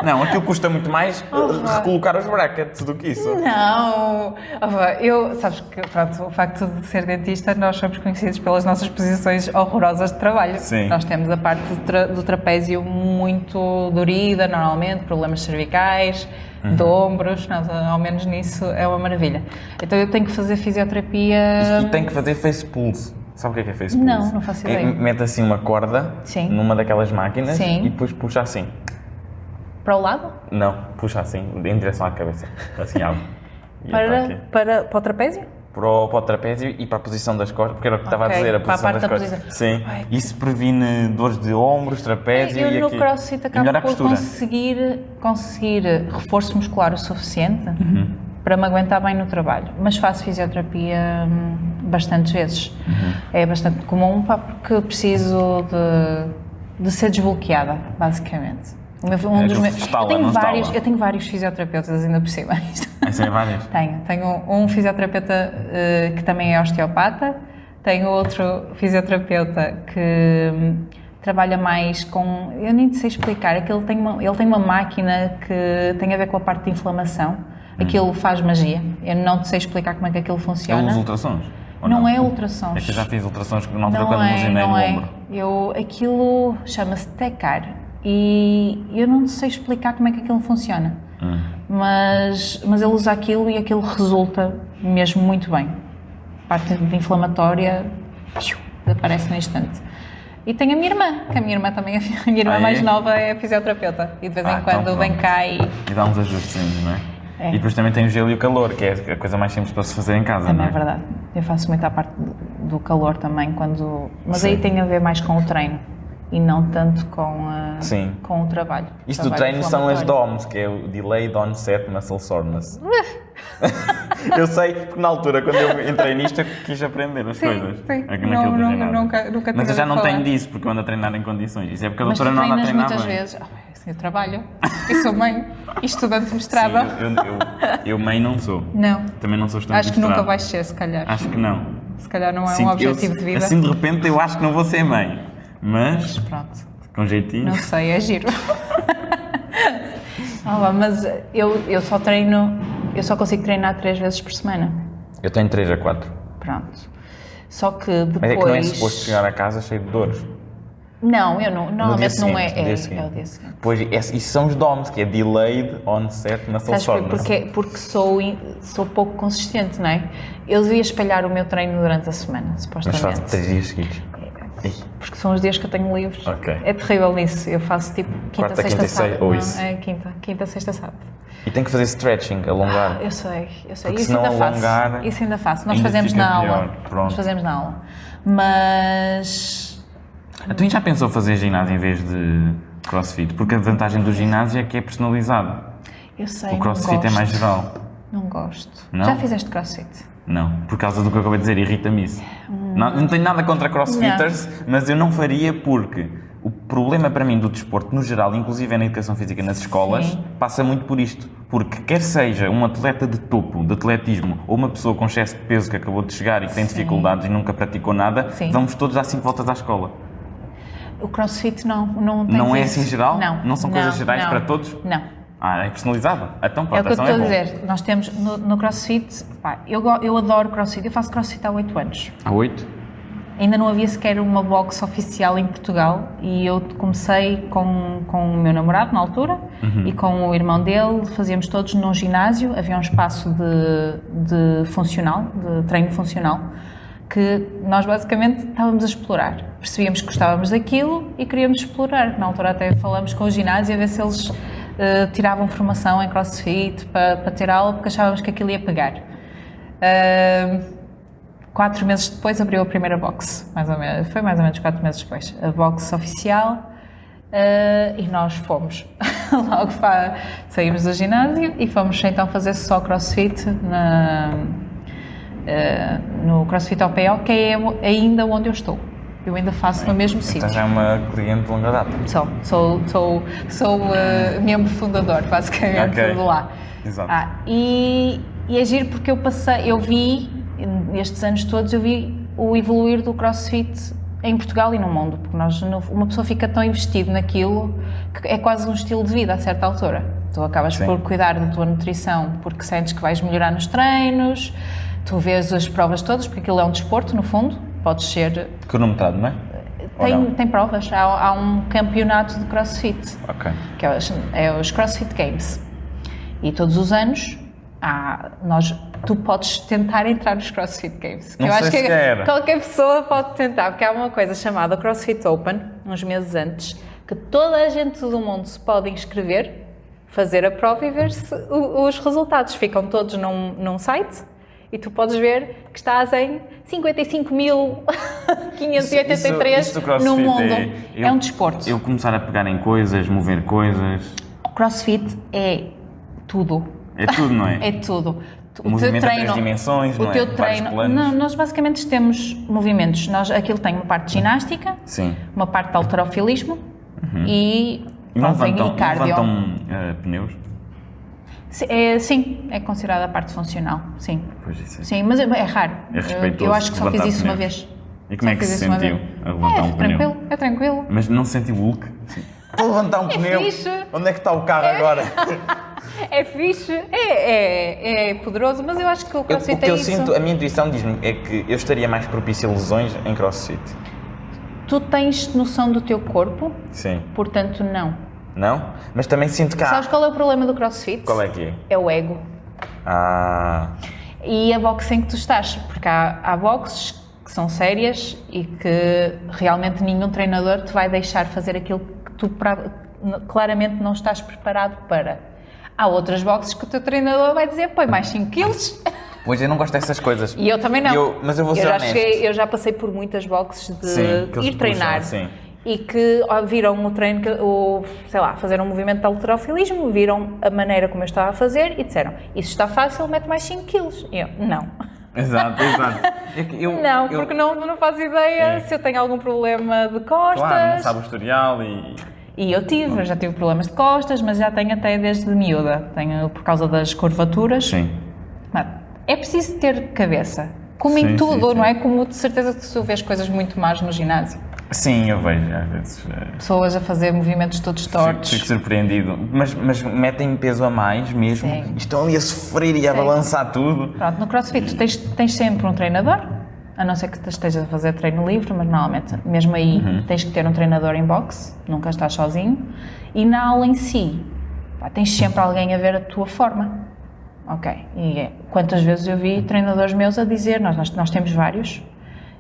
Não, aquilo custa muito mais recolocar os brackets do que isso. Não, sabes que, pronto, o facto de ser dentista, nós somos conhecidos pelas nossas posições horrorosas de trabalho. Sim. Nós temos a parte do trapézio muito dorida, normalmente, problemas cervicais, de ombros, ao menos nisso é uma maravilha. Então eu tenho que fazer fisioterapia... E tenho que fazer face pulse. Sabe o que é face pulse? Não faço ideia. Mete assim uma corda numa daquelas máquinas e depois puxa assim. Para o lado? Não, puxa assim, em direção à cabeça. Assim abre. Para o trapézio? Para o trapézio e para a posição das costas, porque era o que estava a dizer, a posição das costas. Sim, isso previne dores de ombros, trapézio e aqui. Eu no CrossFit acabo por conseguir reforço muscular o suficiente para me aguentar bem no trabalho, mas faço fisioterapia bastantes vezes. É bastante comum porque preciso de ser desbloqueada, basicamente. Eu tenho vários fisioterapeutas ainda por cima. Tem vários? Tenho um fisioterapeuta que também é osteopata, tenho outro fisioterapeuta que trabalha mais com... Eu nem sei explicar, é que ele tem uma máquina que tem a ver com a parte de inflamação. Aquilo faz magia. Eu não sei explicar como é que aquilo funciona. É os ultrassons? Não é ultrassons. É que eu já fiz ultrassons na altura quando me lesionei no ombro. Aquilo chama-se TECAR e eu não sei explicar como é que aquilo funciona. Mas ele usa aquilo e aquilo resulta mesmo muito bem. A parte de inflamatória aparece no instante. E tenho a minha irmã, que a minha irmã também, a minha irmã mais nova é fisioterapeuta e de vez em quando vem cá e dá uns ajustes, não é? E depois também tem o gelo e o calor, que é a coisa mais simples para se fazer em casa, também não é? É verdade. Eu faço muito a parte do calor também, mas aí tem a ver mais com o treino e não tanto com o trabalho. Isso do treino são as DOMS, que é o Delayed Onset Muscle Soreness. Eu sei, porque na altura, quando eu entrei nisto, eu quis aprender as coisas. Sim, nunca mas eu já não tenho disso, porque eu ando a treinar em condições. Isso é porque a doutora não anda a treinar muitas vezes. Eu trabalho, eu sou mãe e estudante mestrada. Eu mãe não sou. Não. Também não sou estudante mestrada. Acho que nunca vais ser, se calhar. Acho que não. Se calhar não é um objetivo de vida. Assim de repente eu acho que não vou ser mãe. Mas pronto. Com jeitinho. Não sei, é giro. Mas eu só consigo treinar 3 vezes por semana. Eu tenho 3 a 4. Pronto. Só que depois... Mas é que não é suposto chegar a casa cheio de dores. Não, eu não. No dia Normalmente não seguinte, é. no dia É seguinte. o dia seguinte. Pois, isso são os DOMs, que é Delayed Onset Muscle Sabes Soreness. porque sou pouco consistente, não é? Eu devia espalhar o meu treino durante a semana, Mas supostamente. faço 3 dias seguidos. Porque são os dias que eu tenho livres. Ok. É terrível isso. Eu faço tipo quinta, Quarta, sexta, quinta e sexta, sábado. ou Não, isso. é quinta, sexta, sábado. E tem que fazer stretching, alongar. Eu sei. Porque Isso se não ainda alongar, faço. Isso ainda faço. Nós ainda fazemos fica na aula. pior. Pronto. Nós fazemos na aula. Mas. Tu já pensou fazer ginásio em vez de crossfit? Porque a vantagem do ginásio é que é personalizado. Eu sei. O crossfit é mais geral. Não gosto. Não? Já fizeste crossfit? Não, por causa do que eu acabei de dizer, irrita-me isso. Não tenho nada contra crossfitters, mas eu não faria porque o problema para mim do desporto, no geral, inclusive na educação física nas escolas, Sim. passa muito por isto. Porque quer seja um atleta de topo, de atletismo, ou uma pessoa com excesso de peso que acabou de chegar e que tem dificuldades e nunca praticou nada, Sim. vamos todos dar 5 voltas à escola. O crossfit não tens Não é isso. assim geral? Não. Não são coisas gerais não. para todos? Não. É personalizado? Então É pronto, o que eu então estou a bom. dizer. Nós temos no crossfit, pá, eu adoro crossfit. Eu faço crossfit há 8 anos. Há 8? Ainda não havia sequer uma box oficial em Portugal e eu comecei com o meu namorado na altura e com o irmão dele, fazíamos todos num ginásio, havia um espaço de funcional, de treino funcional, que nós basicamente estávamos a explorar. Percebíamos que gostávamos daquilo e queríamos explorar. Na altura até falamos com o ginásio a ver se eles tiravam formação em crossfit para ter aula, porque achávamos que aquilo ia pegar. 4 meses depois abriu a primeira box, mais ou menos, foi mais ou menos 4 meses depois, a box oficial, e nós fomos, logo saímos do ginásio e fomos então fazer só crossfit no CrossFit OPO, que é ainda onde eu estou. Eu ainda faço no mesmo sítio. Então já é uma cliente de longa data. Sou membro fundador, basicamente, Ok. de lá. Exato. E é giro porque eu vi, nestes anos todos, eu vi o evoluir do CrossFit em Portugal e no mundo, porque uma pessoa fica tão investida naquilo que é quase um estilo de vida a certa altura. Tu acabas Sim. por cuidar da tua nutrição porque sentes que vais melhorar nos treinos, tu vês as provas todas, porque aquilo é um desporto, no fundo, podes ser... Cronometrado, não é? Ou não? Tem provas, há um campeonato de CrossFit, Ok. que é os CrossFit Games. E todos os anos tu podes tentar entrar nos CrossFit Games. Que Não eu sei acho que se quer. qualquer pessoa pode tentar, porque há uma coisa chamada CrossFit Open, uns meses antes, que toda a gente do mundo se pode inscrever, fazer a prova e ver se os resultados ficam todos num site. E tu podes ver que estás em 55.583 Isso do CrossFit no mundo. é É um desporto. Eu começar a pegar em coisas, mover coisas. CrossFit é tudo. É tudo, não é? É tudo. O movimento a 3 dimensões, o não é? teu Vários treino. planos. Não, nós basicamente temos movimentos. Aquilo tem uma parte de ginástica, Sim. uma parte de halterofilismo e Não pronto, levantam, e cardio. pneus? Sim, é considerada a parte funcional. Sim. Pois isso é. Sim, mas é raro. É respeitoso Eu acho que só fiz levantar isso uma pneus. vez. E como é que Só se fiz isso uma sentiu vez. a levantar um pneu? É tranquilo. Mas não se sentiu Hulk? Sim. Vou levantar um pneu. fixe. Onde é que está o carro agora? É fixe, é poderoso, mas eu acho que o O CrossFit que é eu isso. sinto, a minha intuição diz-me é que eu estaria mais propício a lesões em crossfit. Tu tens noção do teu corpo, Sim. portanto não. Não? Mas também sinto que há... Sabes qual é o problema do CrossFit? Qual é que é? É o ego. E a boxe em que tu estás, porque há boxes que são sérias e que realmente nenhum treinador te vai deixar fazer aquilo que tu claramente não estás preparado para. Há outras boxes que o teu treinador vai dizer, põe mais 5 quilos. Pois eu não gosto dessas coisas. E eu também não. Mas eu vou ser honesto. Eu já passei por muitas boxes de Sim, que eles ir treinar. puxam, sim. E que viram o treino, sei lá, fazer um movimento de halterofilismo, viram a maneira como eu estava a fazer e disseram, isso está fácil, mete mais 5 quilos. E eu, não. Exato. É que Porque não faço ideia se eu tenho algum problema de costas. Claro, não sabe o historial e... E eu já tive problemas de costas, mas já tenho até desde miúda. Tenho por causa das curvaturas. Sim. Mas é preciso ter cabeça. Como Sim, em tudo, sim. não é? Como de certeza que tu vês coisas muito más no ginásio. Sim, eu vejo às vezes. Pessoas a fazer movimentos todos tortos. Fico surpreendido. Mas metem peso a mais mesmo. Sim. E estão ali a sofrer e a Sim. balançar tudo. Pronto, no CrossFit tu tens sempre um treinador a não ser que estejas a fazer treino livre, mas normalmente, mesmo aí, tens que ter um treinador em boxe, nunca estás sozinho, e na aula em si, pá, tens sempre alguém a ver a tua forma. Ok, e quantas vezes eu vi treinadores meus a dizer, nós temos vários,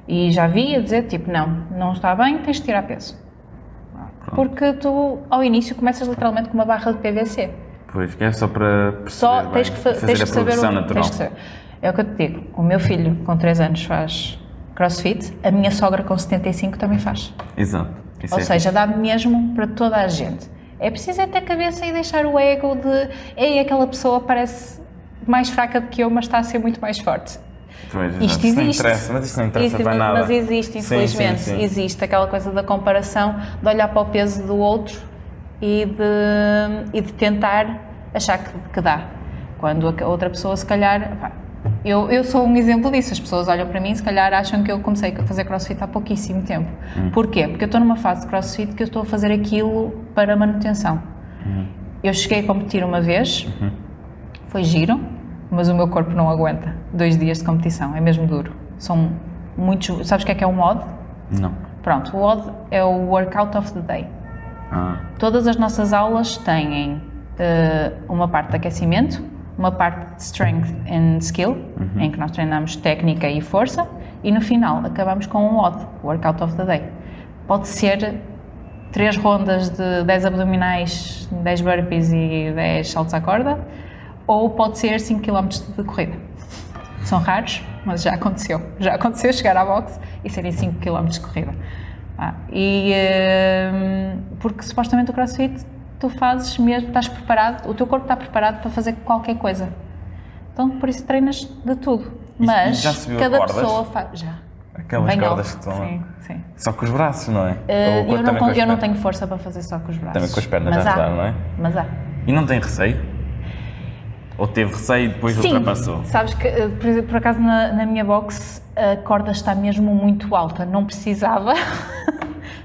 e já vi a dizer, tipo, não está bem, tens de tirar peso. Porque tu, ao início, começas literalmente com uma barra de PVC. Pois, que é só para perceber Só tens que, fazer tens a que saber progressão natural. tens que saber. É o que eu te digo, o meu filho com 3 anos faz crossfit, a minha sogra com 75 também faz. Exato. Isso Ou seja, dá mesmo para toda a gente. É preciso é ter cabeça e deixar o ego de ei, aquela pessoa parece mais fraca do que eu, mas está a ser muito mais forte. Pois, Isto isso não existe. interessa, mas isso não interessa para nada. Mas existe, infelizmente. Sim. Existe aquela coisa da comparação, de olhar para o peso do outro e de tentar achar que dá. Quando a outra pessoa, se calhar... Pá, eu sou um exemplo disso. As pessoas olham para mim e se calhar acham que eu comecei a fazer crossfit há pouquíssimo tempo. Porquê? Porque eu estou numa fase de crossfit que eu estou a fazer aquilo para manutenção. Eu cheguei a competir uma vez, foi giro, mas o meu corpo não aguenta 2 dias de competição, é mesmo duro. São muitos... Sabes o que é um WOD? Não. Pronto, o WOD é o Workout of the Day. Todas as nossas aulas têm uma parte de aquecimento, uma parte de Strength and Skill, em que nós treinamos técnica e força, e no final acabamos com um WOD, Workout of the Day. Pode ser 3 rondas de 10 abdominais, 10 burpees e 10 saltos à corda, ou pode ser 5 km de corrida. São raros, mas já aconteceu. Já aconteceu chegar à boxe e serem 5 km de corrida. Porque supostamente o CrossFit tu fazes mesmo, estás preparado, o teu corpo está preparado para fazer qualquer coisa. Então, por isso treinas de tudo. Mas já subiu cada cordas? pessoa faz... Já. Aquelas Bem cordas alto. que estão... Sim. Só com os braços, não é? Eu não tenho força para fazer só com os braços. Também com as pernas mas já há, dá, não é? Mas há. E não tem receio? Ou teve receio e depois ultrapassou? Sabes que, por acaso, na minha box a corda está mesmo muito alta. Não precisava,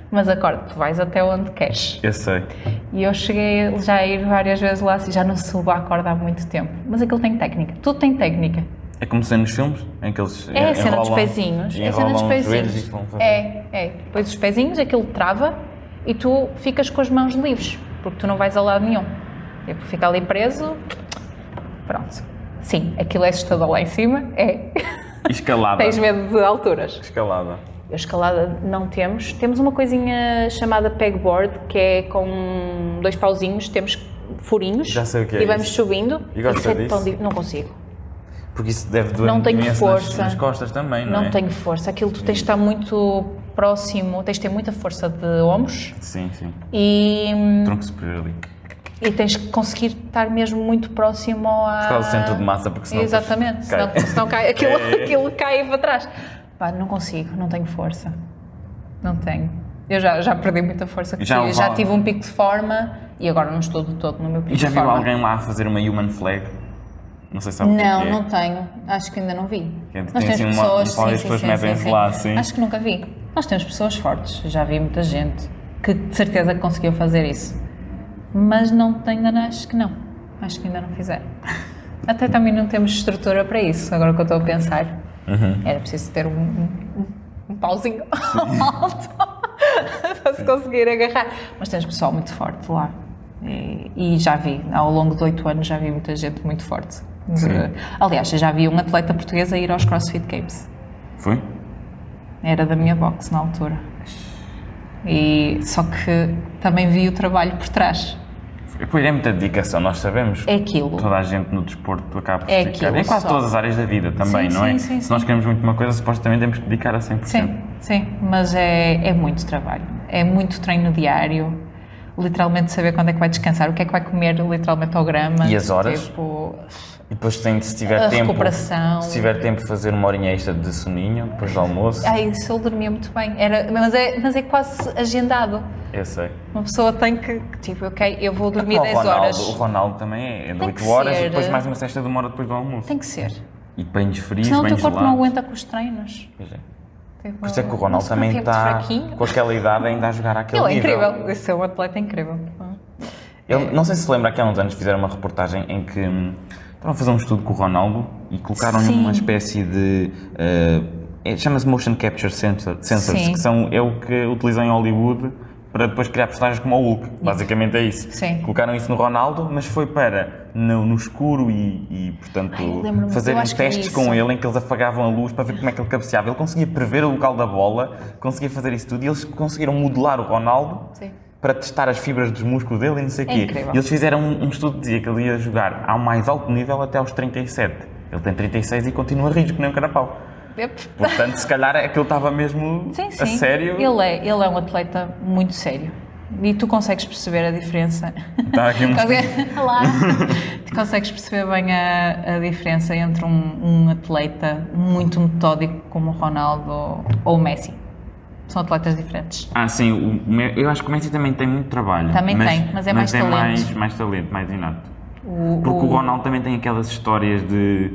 mas a corda, tu vais até onde queres. Eu sei. E eu cheguei já a ir várias vezes lá, assim, já não subo à corda há muito tempo. Mas aquilo tem técnica, tudo tem técnica. É como se nos filmes, em que eles É a cena dos pezinhos. É a cena dos pezinhos. E vão fazer. É. Depois os pezinhos, aquilo trava e tu ficas com as mãos livres, porque tu não vais a lado nenhum. Tipo, fica ali preso, pronto. Sim, aquilo é assustador lá em cima, é. E escalada. Tens medo de alturas. Escalada. A escalada não temos. Temos uma coisinha chamada pegboard, que é com 2 pauzinhos, temos furinhos. Já sei o que é e vamos isso. subindo. E gosta disso? Não consigo. Porque isso deve doer Não tenho imenso força. nas costas também, não é? Não tenho força. Aquilo tu tens de estar muito próximo, tens de ter muita força de ombros Sim. e Tronco superior ali. tens que conseguir estar mesmo muito próximo a... Por causa do centro de massa, porque senão Exatamente, depois senão cai, aquilo cai para trás. Pá, não consigo, não tenho força. Não tenho. Eu já perdi muita força, já tive um pico de forma e agora não estou de todo no meu pico E já de viu forma. alguém lá a fazer uma human flag? Não sei se sabe o que é. Não tenho. Acho que ainda não vi. Tem assim um pau e as pessoas metem-se lá, sim. Acho que nunca vi. Nós temos pessoas fortes, já vi muita gente que de certeza que conseguiu fazer isso. Mas acho que não. Acho que ainda não fizeram. Até também não temos estrutura para isso, agora que eu estou a pensar. Era preciso ter um pauzinho alto para se conseguir agarrar. Mas temos pessoal muito forte lá. E já vi, ao longo de 8 anos, já vi muita gente muito forte. Aliás, já vi um atleta português a ir aos CrossFit Games. Foi? Era da minha box na altura. Só que também vi o trabalho por trás. Depois é muita dedicação, nós sabemos. É aquilo. Toda a gente no desporto acaba por É se dedicar. aquilo Em quase só. todas as áreas da vida também, Sim, não é? sim, Se nós queremos muito uma coisa, supostamente temos que dedicar a 100%. Sim, mas é muito trabalho. É muito treino diário. Literalmente saber quando é que vai descansar, o que é que vai comer literalmente ao grama. E as horas? Tipo, E depois tem, se tiver a tempo, recuperação. se tiver tempo, fazer uma horinha extra de soninho, depois do almoço. isso ele dormia muito bem. Mas é quase agendado. Eu sei. Uma pessoa tem que, tipo, ok, eu vou dormir Como 10 horas. O Ronaldo também é de Tem 8 que horas ser. e depois mais uma cesta de 1 hora depois do almoço. Tem que ser. E banhos frios, Senão o teu banhos corpo gelados. não aguenta com os treinos. Pois é. Tipo, Por isso é que o Ronaldo nosso também corpo é muito está, fraquinho. com aquela idade, ainda a jogar àquele Ele é nível. incrível. Esse é um atleta incrível. Não sei se lembra que há uns anos fizeram uma reportagem em que estavam a fazer um estudo com o Ronaldo e colocaram-lhe Sim. uma espécie de chama-se Motion Capture Sensors, Sim. que é o que utilizam em Hollywood para depois criar personagens como o Hulk. Basicamente é isso. Sim. Colocaram isso no Ronaldo, mas foi para no escuro portanto, lembro-me, fazerem eu acho que testes vi com isso. ele em que eles apagavam a luz para ver como é que ele cabeceava. Ele conseguia prever o local da bola, conseguia fazer isso tudo e eles conseguiram modelar o Ronaldo Sim. para testar as fibras dos músculos dele e não sei o quê. incrível. E eles fizeram um estudo que dizia que ele ia jogar ao mais alto nível até aos 37. Ele tem 36 e continua rijo, que nem um carapau. Portanto, se calhar aquilo estava mesmo Sim, a sim. sério. Ele é um atleta muito sério. E tu consegues perceber a diferença. Está aqui Olá! Tu consegues perceber bem a diferença entre um atleta muito metódico como o Ronaldo ou o Messi. São atletas diferentes. Sim, eu acho que o Messi também tem muito trabalho. Também tem, mas é mais talento. mais talento, mais inato. Porque o Ronaldo também tem aquelas histórias de...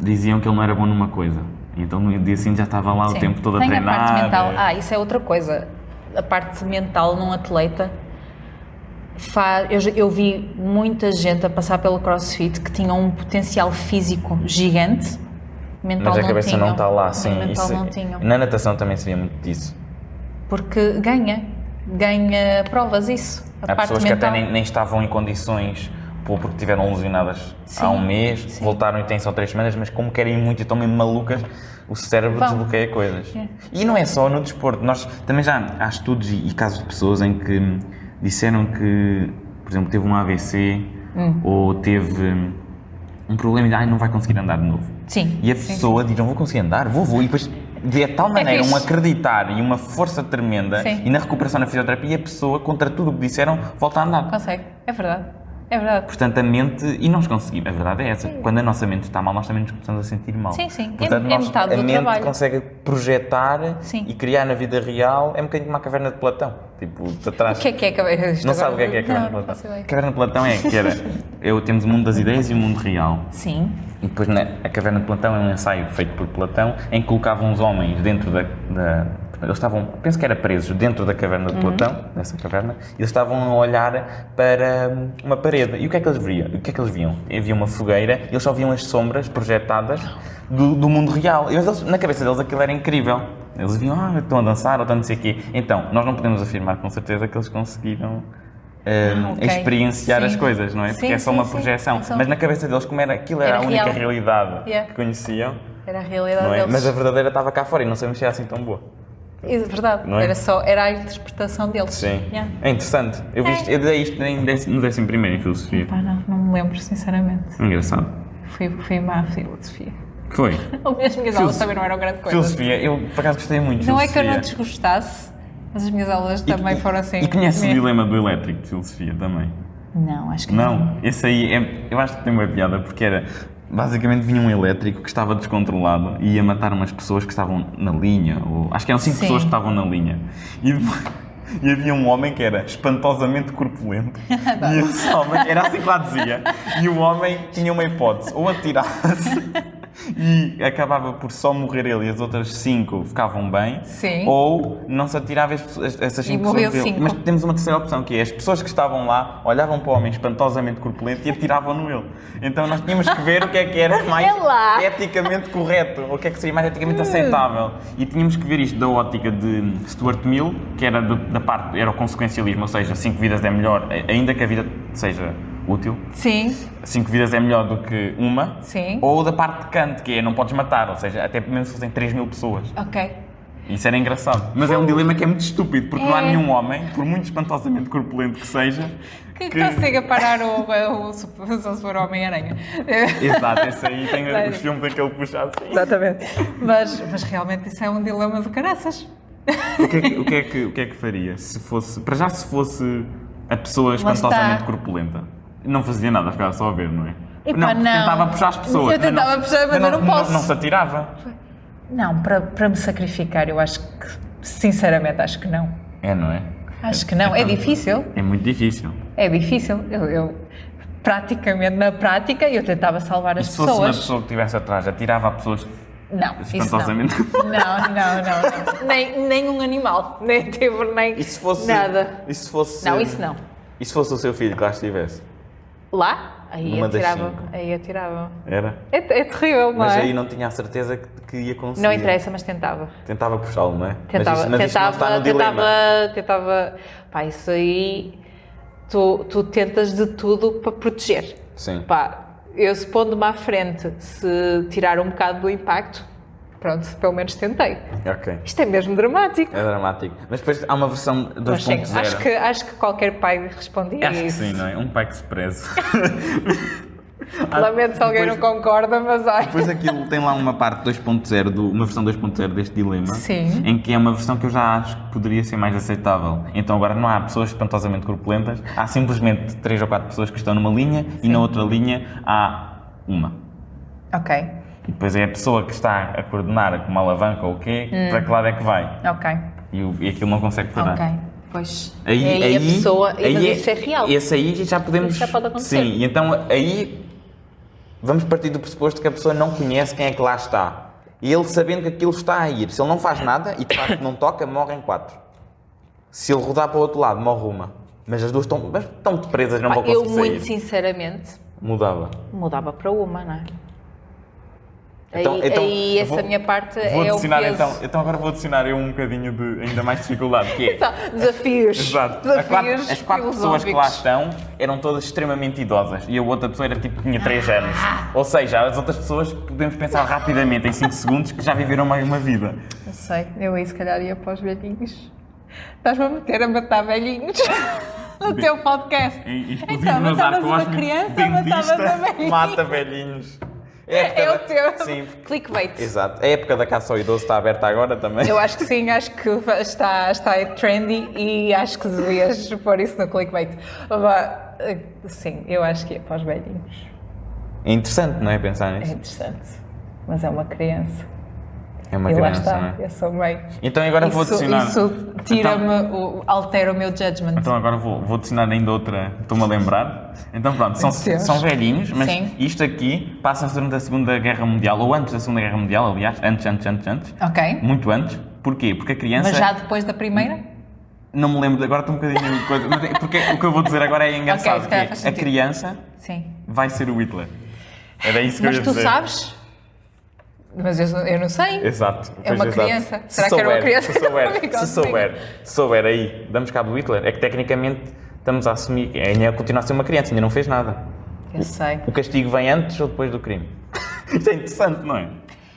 Diziam que ele não era bom numa coisa. Então no dia seguinte já estava lá o tempo todo a tem treinar. a parte mental. Isso é outra coisa. A parte mental num atleta... Eu vi muita gente a passar pelo CrossFit que tinha um potencial físico gigante. Mental Mas a cabeça não está lá, sim. Mental não tinham. Na natação também se via muito disso. Porque ganha provas isso. Há pessoas que até nem estavam em condições porque tiveram lesionadas há um mês, voltaram e têm só 3 semanas, mas como querem muito e estão mesmo malucas, o cérebro desbloqueia coisas. E não é só no desporto, nós também já há estudos e casos de pessoas em que disseram que, por exemplo, teve um AVC ou teve um problema e não vai conseguir andar de novo. Sim. E a pessoa diz, não vou conseguir andar, vou. E depois, de tal maneira, um acreditar e uma força tremenda, e na recuperação na fisioterapia, a pessoa, contra tudo o que disseram, volta a andar. Consegue, é verdade. É verdade. Portanto, a mente, e nós conseguimos, a verdade é essa, quando a nossa mente está mal, nós também nos começamos a sentir mal. Sim, sim. Portanto, metade a do mente trabalho. consegue projetar e criar na vida real, é um bocadinho como a caverna de Platão. Tipo, de atrás. O que é a caverna de Platão? Não sabe o que é a caverna de Platão? A caverna de Platão temos o mundo das ideias e o mundo real. Sim. E depois a caverna de Platão é um ensaio feito por Platão em que colocavam os homens dentro eles estavam, penso que era presos dentro da caverna de Platão, dessa caverna, e eles estavam a olhar para uma parede. E o que é que eles viam? Havia uma fogueira e eles só viam as sombras projetadas do mundo real. E na cabeça deles aquilo era incrível. Eles viam, estão a dançar ou estão a não sei o quê. Então, nós não podemos afirmar com certeza que eles conseguiram experienciar as coisas, não é? Porque é só uma projeção. Mas na cabeça deles, como aquilo era a única realidade que conheciam, era a realidade não é? deles. Mas a verdadeira estava cá fora e não sabemos se era assim tão boa. É verdade, não é? era a interpretação deles. Sim. É interessante. Eu dei isto no 11º em filosofia. Não me lembro, sinceramente. Engraçado. Fui má a filosofia. Foi? As minhas aulas também não eram grande coisa. Filosofia, eu por acaso gostei muito de filosofia. Não é que eu não desgostasse, mas as minhas aulas também foram assim. E conhece o dilema do elétrico de filosofia também? Não, acho que não. Não, esse aí, eu acho que tem uma piada porque era... Basicamente vinha um elétrico que estava descontrolado e ia matar umas pessoas que estavam na linha, ou acho que eram 5 pessoas que estavam na linha. E havia um homem que era espantosamente corpulento e esse homem, era assim que lá dizia, e o homem tinha uma hipótese, ou atirava-se e acabava por só morrer ele e as outras 5 ficavam bem, ou não se atirava essas 5 pessoas dele. Mas temos uma terceira opção, que é as pessoas que estavam lá olhavam para o homem espantosamente corpulento e atiravam-no ele. Então nós tínhamos que ver o que é que era mais eticamente correto, ou o que é que seria mais eticamente aceitável. E tínhamos que ver isto da ótica de Stuart Mill, que era da parte, era o consequencialismo, ou seja, 5 vidas é melhor, ainda que a vida seja útil. Sim. 5 vidas é melhor do que uma. Sim. Ou da parte de Kant, que é não podes matar, ou seja, até mesmo se fossem 3.000 pessoas. Ok. Isso era engraçado. Mas é um dilema que é muito estúpido, porque não há nenhum homem, por muito espantosamente corpulento que seja, que consiga parar se for o Homem-Aranha. Exato, esse aí tem os filmes em que ele puxa assim. Exatamente. Mas realmente isso é um dilema de caraças. O que é que faria? Se fosse a pessoa espantosamente corpulenta? Não fazia nada, ficava só a ver, não é? Não. Tentava puxar as pessoas. Eu tentava puxar, mas eu não posso. Não se atirava. Não, para me sacrificar, eu acho que, sinceramente, acho que não. Não é? Acho que não. É difícil. É muito difícil. É difícil. Eu praticamente, na prática, eu tentava salvar as pessoas. Se fosse uma pessoa que estivesse atrás, atirava a pessoas não, espantosamente. Não. Nem um animal. Nem teve, nem nada. E se fosse... Não, isso não. E se fosse o seu filho que lá estivesse? Lá? numa das 5. Aí atirava. Era? É terrível, não Mas é? aí não tinha a certeza que ia conseguir. Não interessa, mas tentava. Tentava puxá-lo, não é? Tentava, mas isto não está no dilema. tentava. Pá, isso aí, tu tentas de tudo para proteger. Sim. Pá, eu se pondo-me à frente, se tirar um bocado do impacto, pronto, pelo menos tentei. Ok. Isto é mesmo dramático. É dramático. Mas depois há uma versão 2.0. Acho que qualquer pai respondia Acho que isso. sim, não é? Um pai que se preze. Lamento se alguém não concorda, mas ai. Depois aquilo tem lá uma parte 2.0, uma versão 2.0 deste dilema. Sim. Em que é uma versão que eu já acho que poderia ser mais aceitável. Então agora não há pessoas espantosamente corpulentas, há simplesmente 3 ou 4 pessoas que estão numa linha e na outra linha há uma. Ok. E depois é a pessoa que está a coordenar com uma alavanca ou o quê, para que lado é que vai. Ok. E aquilo não consegue parar. Ok. Pois. Aí a pessoa. Mas aí isso é real. Esse aí já podemos. Isso já pode acontecer. Sim, e então aí vamos partir do pressuposto que a pessoa não conhece quem é que lá está. E ele sabendo que aquilo está a ir. Se ele não faz nada e de facto não toca, morrem 4. Se ele rodar para o outro lado, morre uma. Mas as duas estão presas, não vão conseguir Eu, sair. muito sinceramente, mudava para uma, não é? Então, aí essa minha parte é o peso. Então agora vou adicionar eu um bocadinho de ainda mais dificuldade, que é... Desafios. Exato. Desafios As 4 pessoas que lá estão eram todas extremamente idosas e a outra pessoa era tipo, tinha 3 anos. Ou seja, as outras pessoas podemos pensar rapidamente, em 5 segundos, que já viveram mais uma vida. Não sei, eu aí se calhar ia para os velhinhos. Estás-me a meter a matar velhinhos no teu podcast. Então, matavas uma criança, matavas a velhinhos. Mata velhinhos. É o teu Sim. clickbait. Exato. A época da caça ao idoso está aberta agora também. Eu acho que sim, acho que está trendy e acho que devias pôr isso no clickbait. Sim, eu acho que é para os velhinhos. É interessante, não é? Pensar É nisso. interessante, mas é uma criança. É uma E lá criança, está, não é? eu sou meio... Então agora vou adicionar... Isso tira-me, altera o meu judgment. Então agora vou adicionar ainda outra, estou-me a lembrar. Então pronto, são velhinhos, mas Sim. isto aqui passa-se durante a Segunda Guerra Mundial, ou antes da Segunda Guerra Mundial, aliás, antes. Ok. Muito antes. Porquê? Porque a criança... Mas já depois da primeira? Não me lembro, agora estou um bocadinho... Porque o que eu vou dizer agora é engraçado, se calhar que faz a sentido. criança Sim. vai ser o Hitler. Era isso que Mas eu ia tu dizer. sabes? Mas eu não sei. Exato. É uma Exato. criança. Será que era uma criança? Se souber aí, damos cabo do Hitler, é que tecnicamente estamos a assumir que ainda continua a ser uma criança, ainda não fez nada. Eu sei. O castigo vem antes ou depois do crime? Isto é interessante, não é?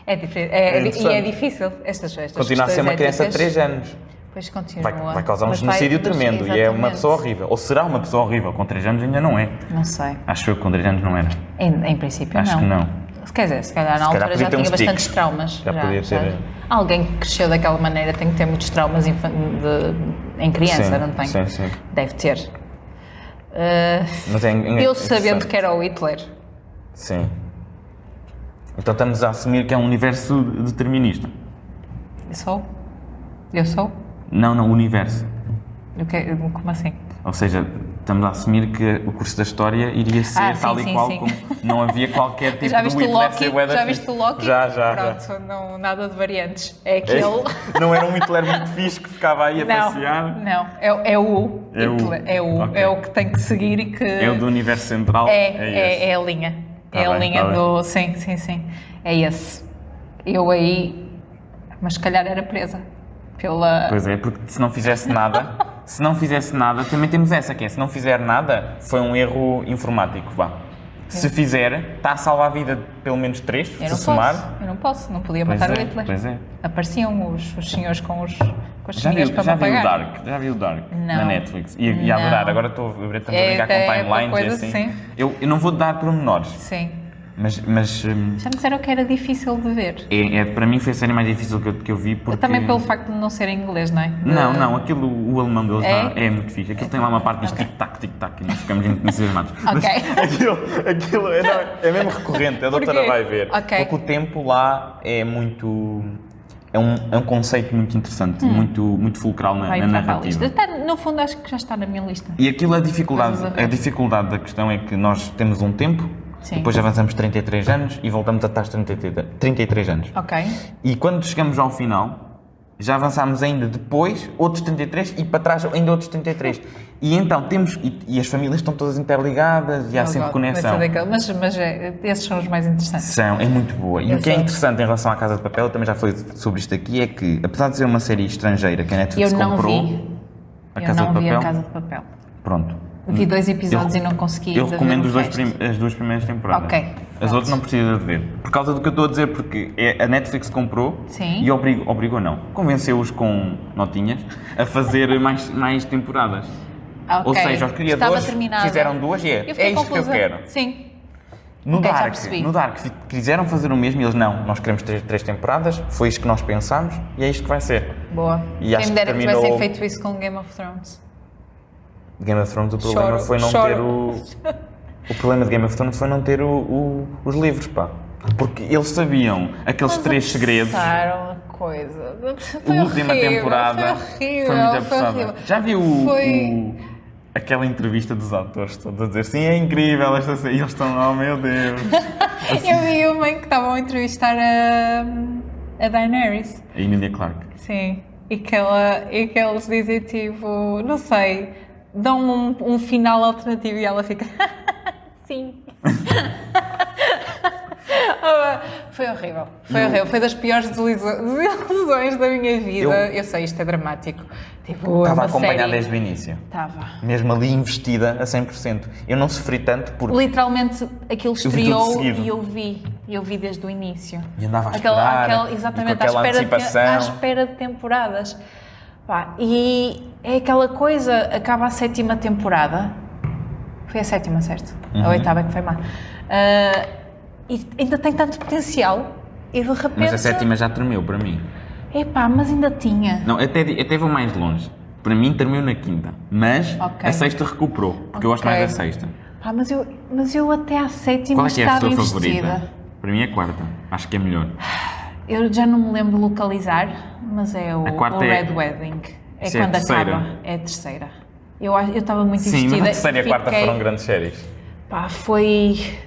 É diferente. interessante. E é difícil. Estas Continua a ser uma criança de 3 anos. Depois continua. Vai causar um Mas genocídio mas tremendo e é uma exatamente. pessoa horrível. Ou será uma pessoa horrível? Com 3 anos ainda não é. Não sei. Acho eu que com 3 anos não era. Em princípio Acho não. que não. Quer dizer, se calhar na calhar altura podia já ter uns tinha bastantes tiques. traumas. Já podia ter. Alguém que cresceu daquela maneira tem que ter muitos traumas em criança, Sim, não tem? sim. Deve ter. Mas Eu sabendo que era o Hitler. Sim. Então estamos a assumir que é um universo determinista. Eu sou? Não, universo. Como assim? Ou seja, estamos a assumir que o curso da história iria ser sim, tal e sim, qual sim. como não havia qualquer tipo Já de viste o Hitler Loki? ser bué da Já fixe. viste o Loki? Já. Pronto, não, nada de variantes. É aquele... Não era um Hitler muito fixe que ficava aí a passear? Não, é o É o. Hitler. Ok. É o que tem que seguir e que... É o do universo central? É a linha. Tá é a bem, linha tá do... Sim. É esse. Eu aí... Mas se calhar era presa. Pois é, porque se não fizesse nada, também temos essa, que é, se não fizer nada, foi um erro informático, vá. Se fizer, está a salvar a vida de pelo menos 3, se somar. Eu não podia Pois matar é, o Hitler. pois é. Apareciam os senhores com as Já senhas para me pagar. Já vi o Dark Não. na Netflix e a Não. adorar, agora estou a ver, estamos a brincar É com uma timelines e coisa assim. assim. Eu não vou dar pormenores, Sim. mas Já me disseram que era difícil de ver. para mim foi a série mais difícil que eu vi porque... Também pelo facto de não ser em inglês, não é? Não, o alemão deles É? é muito fixe. Aquilo tem lá uma parte de tic-tac, tic-tac, e nós ficamos entusiasmados. Ok. Aquilo é mesmo recorrente, a doutora Porquê? vai ver. Ok. Porque o tempo lá é muito... É um conceito muito interessante, muito fulcral na Vai entrar para a narrativa. lista. No fundo, acho que já está na minha lista. E aquilo, a Coisas a ver. dificuldade da questão é que nós temos um tempo, Sim. depois avançamos 33 anos e voltamos atrás 33 anos. Ok. E quando chegamos ao final, Já avançámos ainda depois outros 33 e para trás ainda outros 33. E então temos... E as famílias estão todas interligadas e há sempre conexão. Mas esses são os mais interessantes. É muito boa. E o que é interessante em relação à Casa de Papel, eu também já falei sobre isto aqui, é que, apesar de ser uma série estrangeira que a Netflix comprou... Eu não vi a Casa de Papel. Pronto. Vi 2 episódios e não consegui. Eu recomendo as 2 primeiras temporadas. Ok. As outras não precisa de ver. Por causa do que eu estou a dizer, porque a Netflix comprou. Sim. E obrigou não. Convenceu-os com notinhas a fazer mais temporadas. Okay. Ou seja, os criadores fizeram 2 e é isto que eu quero. Sim. No Dark quiseram fazer o mesmo e eles não. Nós queremos 3 temporadas, foi isto que nós pensámos e é isto que vai ser. Boa. E quem me dera que tivessem feito isso com Game of Thrones. Game of Thrones, o problema foi não ter o problema de Game of Thrones foi não ter os livros, pá. Porque eles sabiam aqueles 3 segredos. A coisa. A última temporada foi muito apressada. Já viu aquela entrevista dos atores todos a dizer sim, é incrível esta série. E eles estão, oh meu Deus. Assim. Eu vi uma em que estavam a entrevistar a Daenerys. A Emilia Clarke. Sim. E que eles dizem tipo, não sei, dão um final alternativo e ela fica sim. Foi horrível. Foi das piores desilusões da minha vida. Eu sei, isto é dramático. Tipo, estava acompanhada desde o início. Estava. Mesmo ali investida a 100%. Eu não sofri tanto porque... Literalmente aquilo estreou e eu vi desde o início. E andava a esperar. Exatamente, à espera de temporadas. Pá, e é aquela coisa, acaba a 7ª temporada. Foi a 7ª, certo? A 8ª é que foi má. E ainda tem tanto potencial e de repente... Mas a 7ª já tremeu para mim. Epá, mas ainda tinha. Não, até vou mais longe. Para mim tremeu na 5ª. Mas a 6ª recuperou, porque eu gosto mais da 6ª. Pá, mas eu até à 7ª Qual é que é a estava sua investida. favorita? Para mim é a 4ª. Acho que é melhor. Eu já não me lembro de localizar, mas é o Red Wedding. É quando acaba. É a 3ª. Eu estava muito investida. Sim, mas a 3ª e a 4ª foram grandes séries. Pá, foi...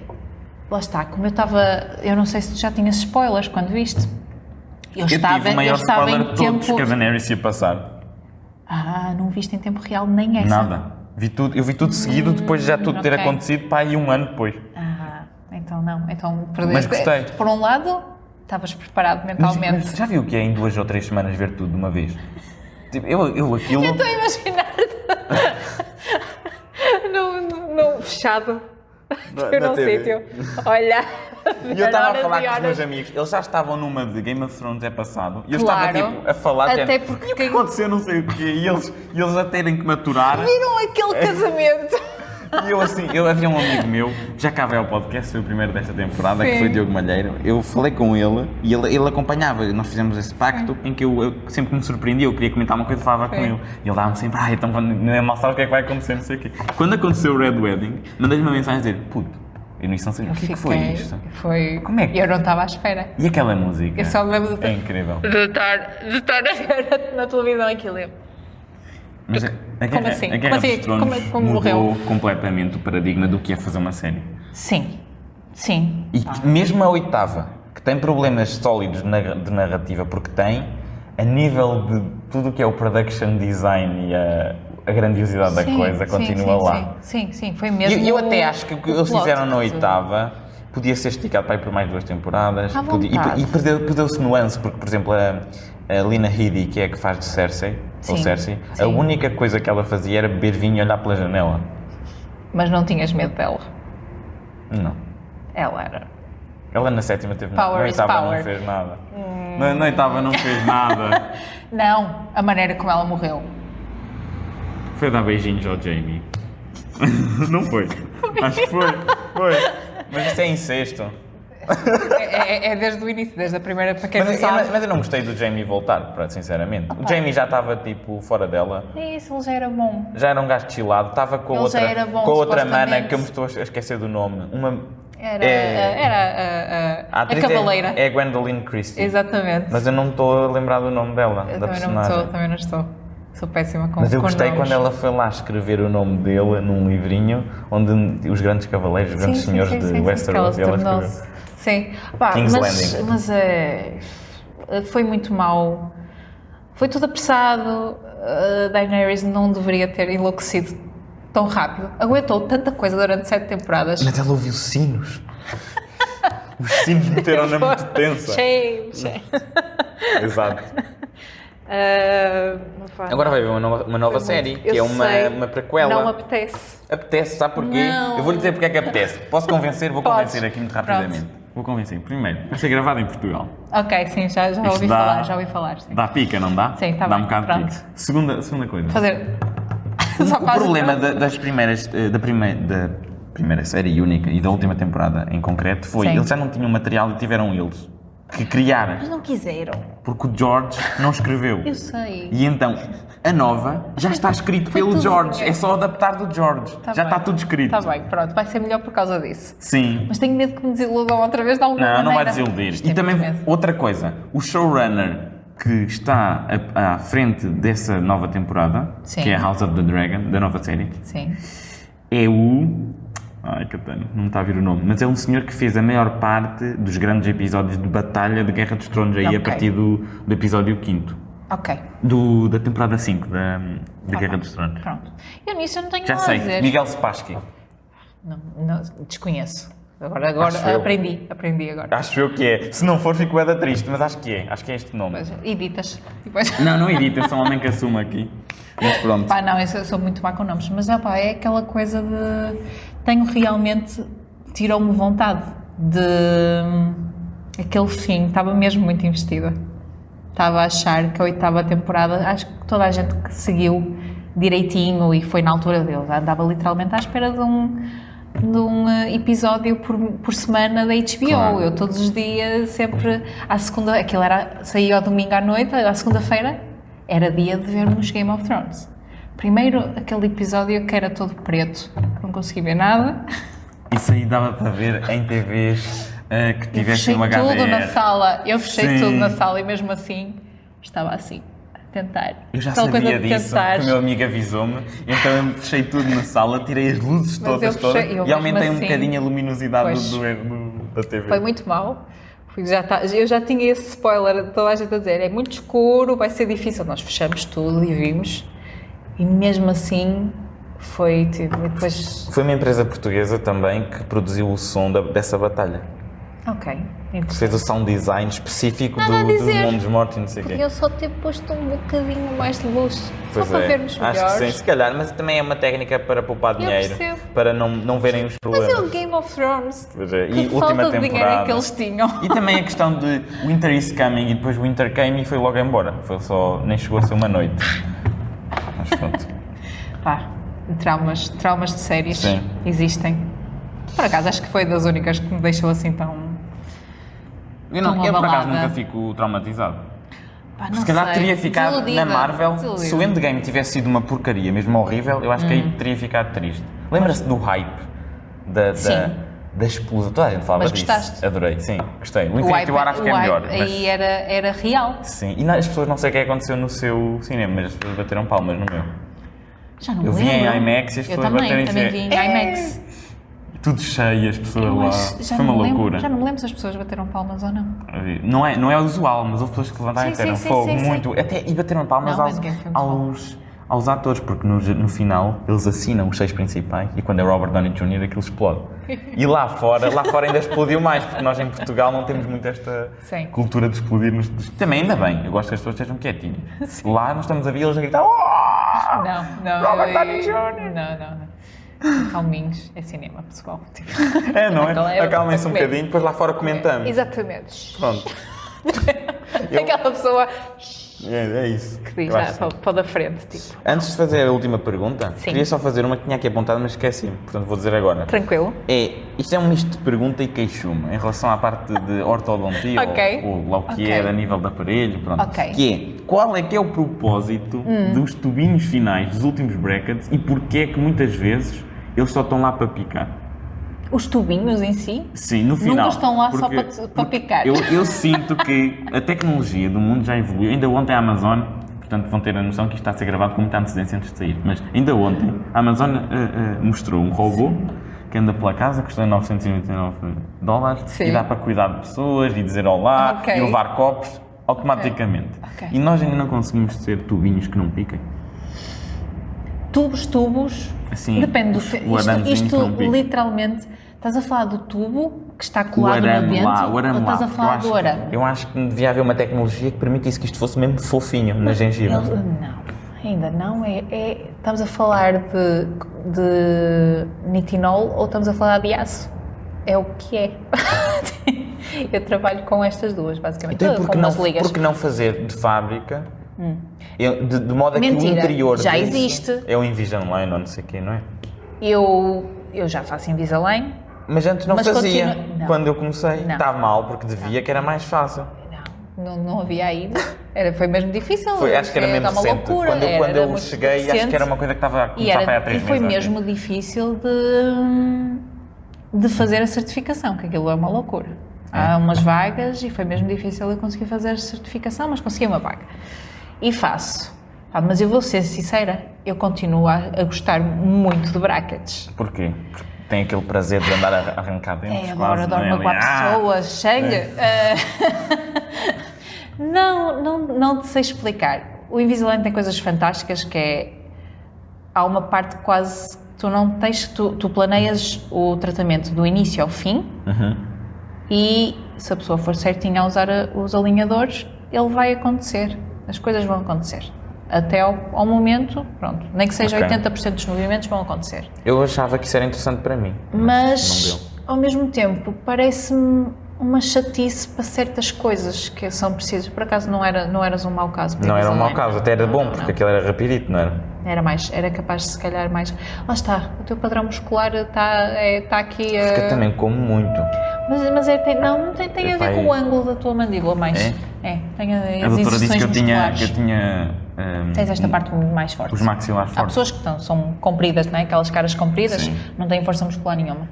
Lá está, como eu estava... Eu não sei se tu já tinhas spoilers quando viste. Eu tive o maior spoiler de todos que a Daenerys ia passar. Não viste em tempo real nem essa? Nada. Eu vi tudo seguido, depois de já tudo ter acontecido, pá, aí 1 ano depois. Então não. Então perdeste. Mas gostei. Por um lado, estavas preparado mentalmente. Mas já viu que é em 2 ou 3 semanas ver tudo de uma vez? Tipo, eu aquilo... Eu estou a imaginar-te no fechado. Num sítio. Olha. E eu estava a falar com os meus amigos, eles já estavam numa de Game of Thrones é passado, e eu estava tipo a falar, até porque e o que aconteceu, não sei o quê, e eles a terem que me aturar. Viram aquele casamento? E eu havia um amigo meu, já cá veio ao podcast, foi o primeiro desta temporada, que foi Diogo Malheiro. Eu falei com ele e ele acompanhava. Nós fizemos esse pacto em que eu sempre que me surpreendia, eu queria comentar uma coisa, falava com ele. E ele dava-me sempre, então mal sabe o que é que vai acontecer, não sei o quê. Quando aconteceu o Red Wedding, mandei-lhe uma mensagem a dizer, puto, eu não sei o que foi isto. Como é que... Eu não estava à espera. E aquela música? Eu só me lembro é incrível. De estar a ver na televisão aquilo. Mas a Guerra dos Tronos mudou completamente o paradigma do que é fazer uma série. Sim. E mesmo a 8ª, que tem problemas sólidos de narrativa, porque tem, a nível de tudo o que é o production design e a grandiosidade da coisa, continua lá. Sim, foi mesmo. E eu até acho que o que eles fizeram na 8ª podia ser esticado para ir por mais 2 temporadas. E perdeu-se nuance, porque, por exemplo, a Lena Headey, que é a que faz de Cersei, a única coisa que ela fazia era beber vinho e olhar pela janela. Mas não tinhas medo dela? Não. Ela era. Ela na 7ª teve nada. Na 8ª não fez nada. Na 8ª não fez nada. Não, a maneira como ela morreu. Foi dar beijinhos ao Jaime. Não foi? Acho que foi. Mas isso é incesto. É desde o início, desde a primeira, para quem não sabe. Mas eu não gostei do Jaime voltar, sinceramente. O Jaime já estava tipo fora dela. Isso, ele já era bom. Já era um gajo chilado, estava com a outra mana que eu me estou a esquecer do nome. Era a cavaleira. É a Gwendoline Christie. Exatamente. Mas eu não estou a lembrar do nome dela, da personagem. Também não estou. Sou péssima com Mas eu gostei quando ela foi lá escrever o nome dele num livrinho onde os grandes cavaleiros, os grandes senhores de Westeros, ela escreveu. Sim, King's Landing. Mas foi muito mau. Foi tudo apressado, Daenerys não deveria ter enlouquecido tão rápido. Aguentou tanta coisa durante 7 temporadas. Mas ela ouviu sinos. Os sinos meteram-na muito tensa. Shame. Exato. Agora vai haver uma nova série, que é uma prequela. Não me apetece. Apetece, sabe porquê? Não. Eu vou lhe dizer porque é que apetece. Posso convencer? Vou Podes. convencer aqui muito rapidamente. Vou convencer. Primeiro, vai ser gravado em Portugal. Ok, sim, já ouvi falar, sim. Dá pica, não dá? Sim, tá dá bem, um bocado de pronto. pica. Segunda coisa. Fazer... O problema da primeira série única e da última temporada em concreto foi Sim. eles já não tinham material e tiveram eles que criar. Mas não quiseram. Porque o George não escreveu. Eu sei. E então, a nova já está escrito pelo tudo George. bem. É só adaptar do George. Já está tudo escrito. Está bem, pronto. Vai ser melhor por causa disso. Sim. Mas tenho medo que me desiludam outra vez de alguma maneira. Não vai desiludir. Mas E tenho também, muito medo. outra coisa. O showrunner que está à frente dessa nova temporada, Sim. que é House of the Dragon, da nova série, Sim. é o... Ai, Catano, não me está a vir o nome. Mas é um senhor que fez a maior parte dos grandes episódios de batalha de Guerra dos Tronos aí Ok. a partir do episódio 5º. Ok. Da temporada 5 da Guerra dos Tronos. Pronto. Eu nisso eu não tenho Já nada a sei, dizer. Miguel Spassky. Não, desconheço. Agora Acho eu. aprendi agora. Acho eu que é. Se não for, fico bué da triste, mas acho que é. Acho que é este nome. Mas editas. E depois... Não edita, eu sou um homem que assumo aqui. Mas pronto. Pá, não, eu sou muito má com nomes. Mas pá, é aquela coisa de... Tenho realmente... Tirou-me vontade de... Aquele fim. Estava mesmo muito investida. Estava a achar que a 8ª temporada... Acho que toda a gente que seguiu direitinho e foi na altura deles. Andava literalmente à espera de um episódio por semana da HBO. Claro. Eu todos os dias, sempre à segunda... Aquilo saía ao domingo à noite, à segunda-feira... Era dia de vermos Game of Thrones. Primeiro, aquele episódio que era todo preto, não consegui ver nada. Isso aí dava para ver em TVs que Eu tivessem fechei uma HDR. tudo na sala. Eu fechei Sim. tudo na sala e mesmo assim estava assim, a tentar. Eu já Aquela sabia coisa de disso, tentar. que o meu amigo avisou-me, então eu fechei tudo na sala, tirei as luzes Mas todas eu fechei- eu e aumentei mesmo um assim- bocadinho a luminosidade Pois. da TV. Foi muito mal. Eu já tinha esse spoiler de toda a gente a dizer, é muito escuro, vai ser difícil. Nós fechamos tudo e vimos. E mesmo assim foi tipo, e depois... Foi uma empresa portuguesa também que produziu o som dessa batalha. Ok. Que fez o sound design específico Nada a dos dizer. mundos mortos e não sei o quê. Podia só ter posto um bocadinho mais de luz, Pois só para é. vermos Acho melhores. que sim, se calhar, mas também é uma técnica para poupar dinheiro, percebo. para não verem os Mas é problemas. o Game of Thrones. Pois é. Que E falta última de dinheiro é temporada. que eles tinham. E também a questão de Winter is coming e depois Winter came e foi logo embora. Foi só, nem chegou a ser uma noite. Mas pronto. Pá, traumas de séries Sim. existem. Por acaso, acho que foi das únicas que me deixou assim tão... Eu, Tão por acaso abalada. nunca fico traumatizado. Pá, não Se calhar sei. teria ficado Desiludida, na Marvel, desiludida. se o Endgame tivesse sido uma porcaria, mesmo horrível, eu acho que aí teria ficado triste. Lembra-se do hype Sim. da explosão? Toda a gente falava Mas disso. gostaste? Adorei, sim, gostei. O Infinity War acho que é melhor. Mas... Aí era real. Sim, e as pessoas não sei o que aconteceu no seu cinema, mas as pessoas bateram palmas no meu. Já não Eu me vi em lembro. IMAX e as Eu pessoas baterem também e vi em dizer, IMAX. Tudo cheio, as pessoas lá. Já Foi uma não me loucura. lembro, já não me lembro se as pessoas bateram palmas ou não. Não é usual, mas houve pessoas que levantaram e Sim, disseram sim, fogo, sim, sim, muito. Até, e bateram palmas Não, aos, Endgame foi muito aos atores, porque no final eles assinam os 6 principais e quando é Robert Downey Jr. aquilo explode. E lá fora ainda explodiu mais, porque nós em Portugal não temos muito esta Sim. cultura de explodir. Também ainda bem, eu gosto que as pessoas estejam quietinhas. Lá nós estamos a ver eles a gritar "Oh!" Não. Robert Downey Jr. Não. Calminhos, é cinema, pessoal. Tipo, É, não Aquela é? é Acalmem-se um comer. bocadinho, depois lá fora comentamos. Exatamente. Pronto, Aquela pessoa é isso. que diz Eu já acho que sim. para o da frente, tipo, Antes de fazer a última pergunta, Sim. queria só fazer uma que tinha aqui apontada, mas esqueci-me, portanto vou dizer agora. tranquilo. Isto é um misto de pergunta e queixume em relação à parte de ortodontia Ok. ou lá o que Ok. é a nível do aparelho, pronto. Ok. Que é, qual é que é o propósito dos tubinhos finais dos últimos brackets e porquê é que muitas vezes eles só estão lá para picar? Os tubinhos em si? Sim, no final. estão lá só Porque- para porque picar. Eu sinto que a tecnologia do mundo já evoluiu. Ainda ontem a Amazon, portanto vão ter a noção que isto está a ser gravado com muita antecedência antes de sair, mas ainda ontem a Amazon mostrou um robô que anda pela casa, custa $999 Sim. e dá para cuidar de pessoas e dizer olá Ok. e levar copos automaticamente. Ok. E nós ainda não conseguimos ter tubinhos que não piquem. Tubos, Assim, depende do o aramezinho que não pica. literalmente, estás a falar do tubo que está O colado no arame dente lá, o ou arame estás lá. a falar do arame? Eu acho que devia haver uma tecnologia que permitisse que isto fosse mesmo fofinho na gengiva. Não, ainda não. Estamos a falar de nitinol ou estamos a falar de aço? É o que é. Eu trabalho com estas duas, basicamente. Então, com umas ligas. por que não fazer de fábrica? De modo a que o Mentira, interior já disso existe. é o Invisalign ou não sei o quê, não é? Eu já faço Invisalign. Mas antes não Mas fazia. continua- não. Quando eu comecei, Não. estava mal porque devia que era mais fácil. Não havia ainda. Foi mesmo difícil. Acho que era mesmo Era uma recente. loucura. Quando eu muito cheguei, acho recente. que era uma coisa que estava a começar para há 3 E foi meses. mesmo difícil de fazer a certificação, que aquilo é uma loucura. Há umas vagas e foi mesmo difícil eu conseguir fazer a certificação, mas consegui uma vaga. E faço. Mas eu vou ser sincera, eu continuo a gostar muito de brackets. Porquê? Porque tem aquele prazer de andar a arrancar dentes. Agora quase, dorme com a pessoa, chega. Não te sei explicar. O Invisalign tem coisas fantásticas que é... Há uma parte quase... Tu não tens... Tu planeias o tratamento do início ao fim e se a pessoa for certinha a usar os alinhadores, ele vai acontecer. As coisas vão acontecer. Até ao momento, pronto. Nem que seja 80% dos movimentos vão acontecer. Eu achava que isso era interessante para mim. Mas, ao mesmo tempo, parece-me uma chatice para certas coisas que são precisas. Por acaso não eras um mau caso. Não era um mau caso, até era bom, porque aquilo era rapidito, não era? Era capaz de se calhar mais... Lá está, o teu padrão muscular está aqui... Porque eu também como muito. Mas tem a ver com o ângulo da tua mandíbula mais. Tem A as doutora disse inserções que eu tinha Tens esta parte mais forte. os maxilares Há fortes. pessoas que são compridas, não é? Aquelas caras compridas, Sim. não têm força muscular nenhuma.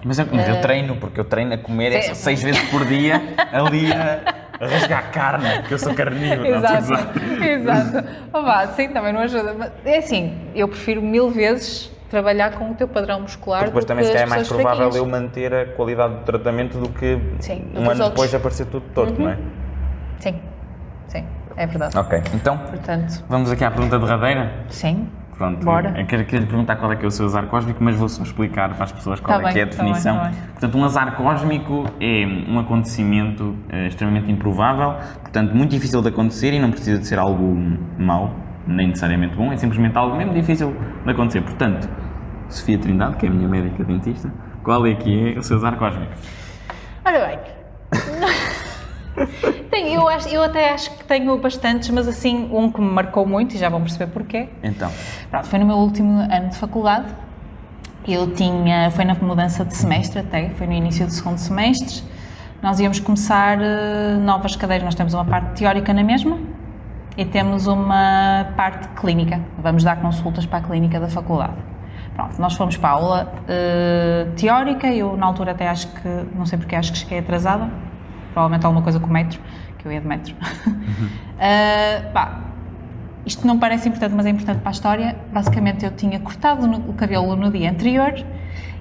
Mas eu treino, porque eu treino a comer 6 vezes por dia, ali a rasgar carne, porque eu sou carnívoro. Exato. Sim, também não ajuda. Mas, é assim, eu prefiro 1000 vezes trabalhar com o teu padrão muscular Porque depois do também que se as calhar é mais pessoas provável fraquinhas. eu manter a qualidade do tratamento do que Sim, um ano depois aparecer tudo torto, não é? Sim, é verdade. Ok, então Portanto, vamos aqui à pergunta derradeira. sim. Pronto, Bora. eu quero lhe perguntar qual é que é o seu azar cósmico, mas vou só explicar para as pessoas qual Tá é que é a bem, tá bem, definição. tá bem. Portanto, um azar cósmico é um acontecimento extremamente improvável, portanto, muito difícil de acontecer e não precisa de ser algo mau, nem necessariamente bom, é simplesmente algo mesmo difícil de acontecer. Portanto, Sofia Trindade, que é a minha médica dentista, qual é que é o seu azar cósmico? Ora bem. Eu até acho que tenho bastantes, mas assim, um que me marcou muito, e já vão perceber porquê. Então. Pronto, foi no meu último ano de faculdade. Foi na mudança de semestre até, foi no início do segundo semestre. Nós íamos começar novas cadeiras, nós temos uma parte teórica na mesma e temos uma parte clínica. Vamos dar consultas para a clínica da faculdade. Pronto, nós fomos para a aula teórica, eu na altura até acho que, não sei porque, acho que cheguei atrasada. Provavelmente alguma coisa com o metro, que eu ia de metro. Isto não parece importante, mas é importante para a história. Basicamente, eu tinha cortado o cabelo no dia anterior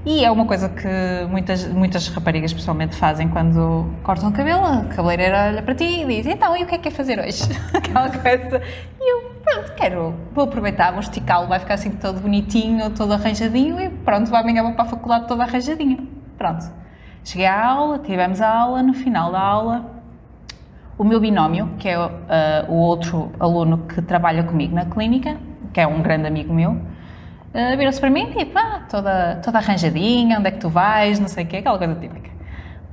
e é uma coisa que muitas raparigas, pessoalmente, fazem quando cortam o cabelo. A cabeleireira olha para ti e diz, então, e o que é que quer fazer hoje? Aquela coisa. E eu, pronto, vou aproveitar, vou esticá-lo, vai ficar assim todo bonitinho, todo arranjadinho e pronto, amanhã vou para a faculdade toda arranjadinha. Pronto. Cheguei à aula, tivemos a aula, no final da aula, o meu binómio, que é o outro aluno que trabalha comigo na clínica, que é um grande amigo meu, virou-se para mim, tipo, toda arranjadinha, onde é que tu vais, não sei o quê, aquela coisa típica.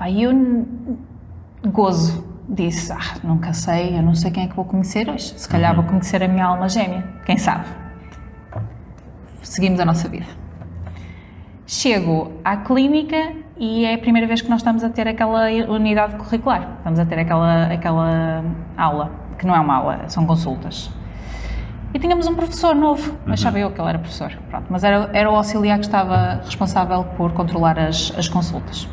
E eu gozo, disse, nunca sei, eu não sei quem é que vou conhecer hoje, se calhar vou conhecer a minha alma gêmea, quem sabe. Seguimos a nossa vida. Chego à clínica e é a primeira vez que nós estamos a ter aquela unidade curricular. Estamos a ter aquela aula, que não é uma aula, são consultas. E tínhamos um professor novo, achava eu que ele era professor, pronto, mas era o auxiliar que estava responsável por controlar as consultas.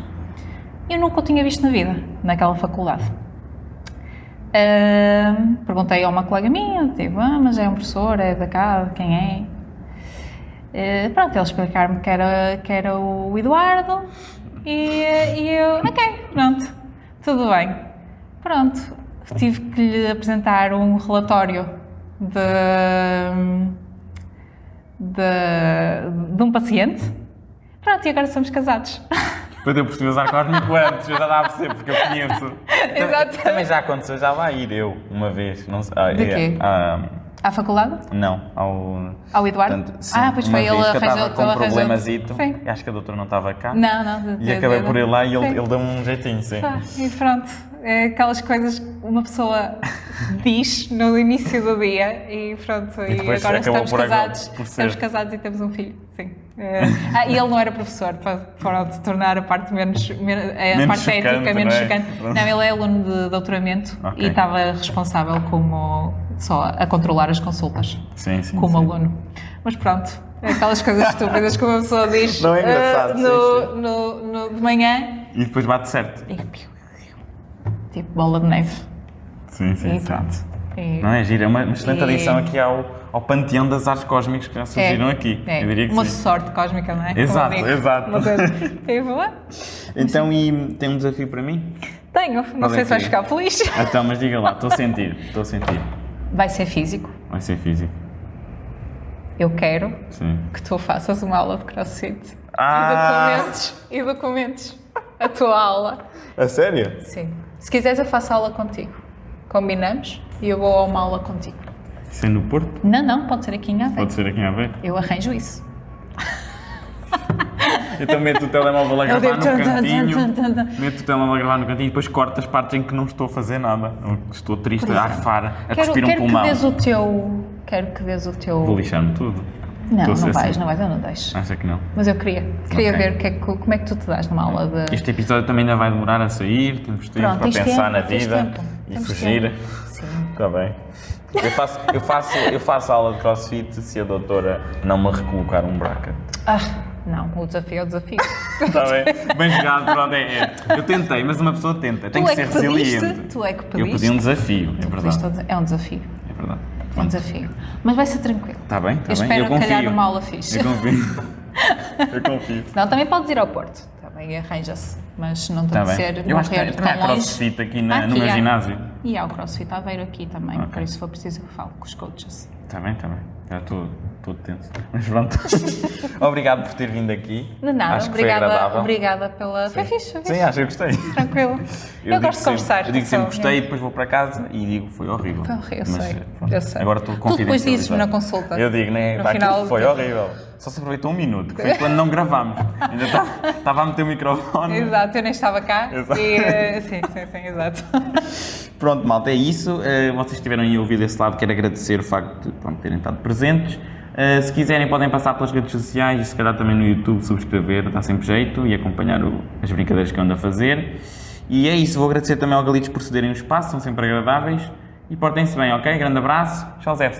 Eu nunca o tinha visto na vida, naquela faculdade. Perguntei a uma colega minha, tipo, mas é um professor, é da cá, quem é? Pronto, ele explicar-me que era o Eduardo e eu, ok, pronto, tudo bem. Pronto, tive que lhe apresentar um relatório de um paciente. Pronto, e agora somos casados. Depois eu percebi usar cósmico antes, eu já dava a perceber, porque eu conheço. Exato. Também já aconteceu, já lá ir eu, uma vez. Não sei, De quê? À faculdade? Não, ao Eduardo? Portanto, sim, pois uma foi, vez ele que eu estava arranjou. com um problemazito, Sim. e acho que a doutora não estava cá. Não. E acabei por ir lá e Sim. ele deu-me um jeitinho, sim. E pronto, é aquelas coisas que uma pessoa diz no início do dia e pronto, e depois agora acabou estamos por casados, por ser. estamos casados e temos um filho, sim. E ele não era professor, para tornar a parte menos parte chocante, ética, menos não é? chocante. Não, ele é aluno de doutoramento Ok. e estava responsável só a controlar as consultas, Sim, sim. como sim. aluno. Mas pronto, aquelas coisas estúpidas que uma pessoa diz Não é engraçado, de manhã E depois bate certo. e tipo bola de neve. Sim, sim, E sim. pronto. Não é giro, é uma excelente E- adição aqui ao panteão das artes cósmicas que já surgiram aqui. É, Eu diria que uma sim. sorte cósmica, não é? Exato, Como eu digo. exato. Uma coisa. Tipo, Então, e tem um desafio para mim? tenho, não Qual é sei se vais que é? ficar feliz. Então, mas diga lá, estou a sentir. Vai ser físico. Vai ser físico. Eu quero Sim. que tu faças uma aula de crossfit. Ah! E documentes a tua aula. A sério? Sim. Se quiseres eu faço aula contigo. Combinamos e eu vou a uma aula contigo. Isso é no Porto? Não, pode ser aqui em Aveiro. Pode ser aqui em Aveiro. Eu arranjo isso. Então meto o telemóvel a Eu gravar digo no cantinho. tan. Meto o telemóvel a gravar no cantinho e depois corto as partes em que não estou a fazer nada. Eu estou triste, Por a exemplo, arfar, a cuspir um Quero pulmão. que dês o teu... Vou lixar-me tudo. Não, Estou a ser não vais, assim. eu não deixo. Acha que não? Mas eu queria Ok. ver como é que tu te dás numa aula de... Este episódio também ainda vai demorar a sair, temos tempo Pronto, para tens pensar tempo, na tens vida tempo, e temos fugir. tempo. Sim. Está bem. Eu faço aula de crossfit se a doutora não me recolocar um bracket. Não, o desafio é o desafio. Está bem? Bem jogado, pronto, Eu tentei, mas uma pessoa tenta, tem que ser resiliente. Tu é que pediste. Eu pedi um desafio, é verdade. É um desafio. É verdade. É um desafio. Mas vai ser tranquilo. Está bem, Eu está bem. espero Eu confio. calhar numa aula fixe. Eu confio. Eu confio. Senão também podes ir ao Porto. Está bem, arranja-se. Mas não tem Está de bem. ser Eu acho que morrer também há tão longe. crossfit aqui no Aqui meu há. ginásio. E há o CrossFit Aveiro aqui também. Ok. Por isso, se for preciso, eu falo com os coaches. Está bem. Já estou tenso. Mas pronto. Obrigado por ter vindo aqui. De nada, Acho que foi agradável. obrigada pela... Foi fixe, foi fixe. Sim, acho que eu gostei. Tranquilo. Eu digo gosto de sempre- conversar. Eu digo sempre só, gostei e depois vou para casa e digo foi horrível. Foi horrível, Mas, sei. pronto, Eu sei. Agora estou Tu depois confidencializado. dizes-me na consulta. Eu digo, né? No Pá, final aquilo foi do- horrível. Só se aproveitou um minuto, que foi quando não gravámos. Ainda estava a meter o microfone. Exato, eu nem estava cá. Exato. E, sim, exato. Pronto, malta, é isso. Vocês estiveram aí a ouvir desse lado, quero agradecer o facto de terem estado presentes. Se quiserem podem passar pelas redes sociais e se calhar também no YouTube subscrever, dá sempre jeito, e acompanhar as brincadeiras que eu ando a fazer. E é isso, vou agradecer também ao Galitos por cederem o espaço, são sempre agradáveis. E portem-se bem, ok? Grande abraço, tchau Zé.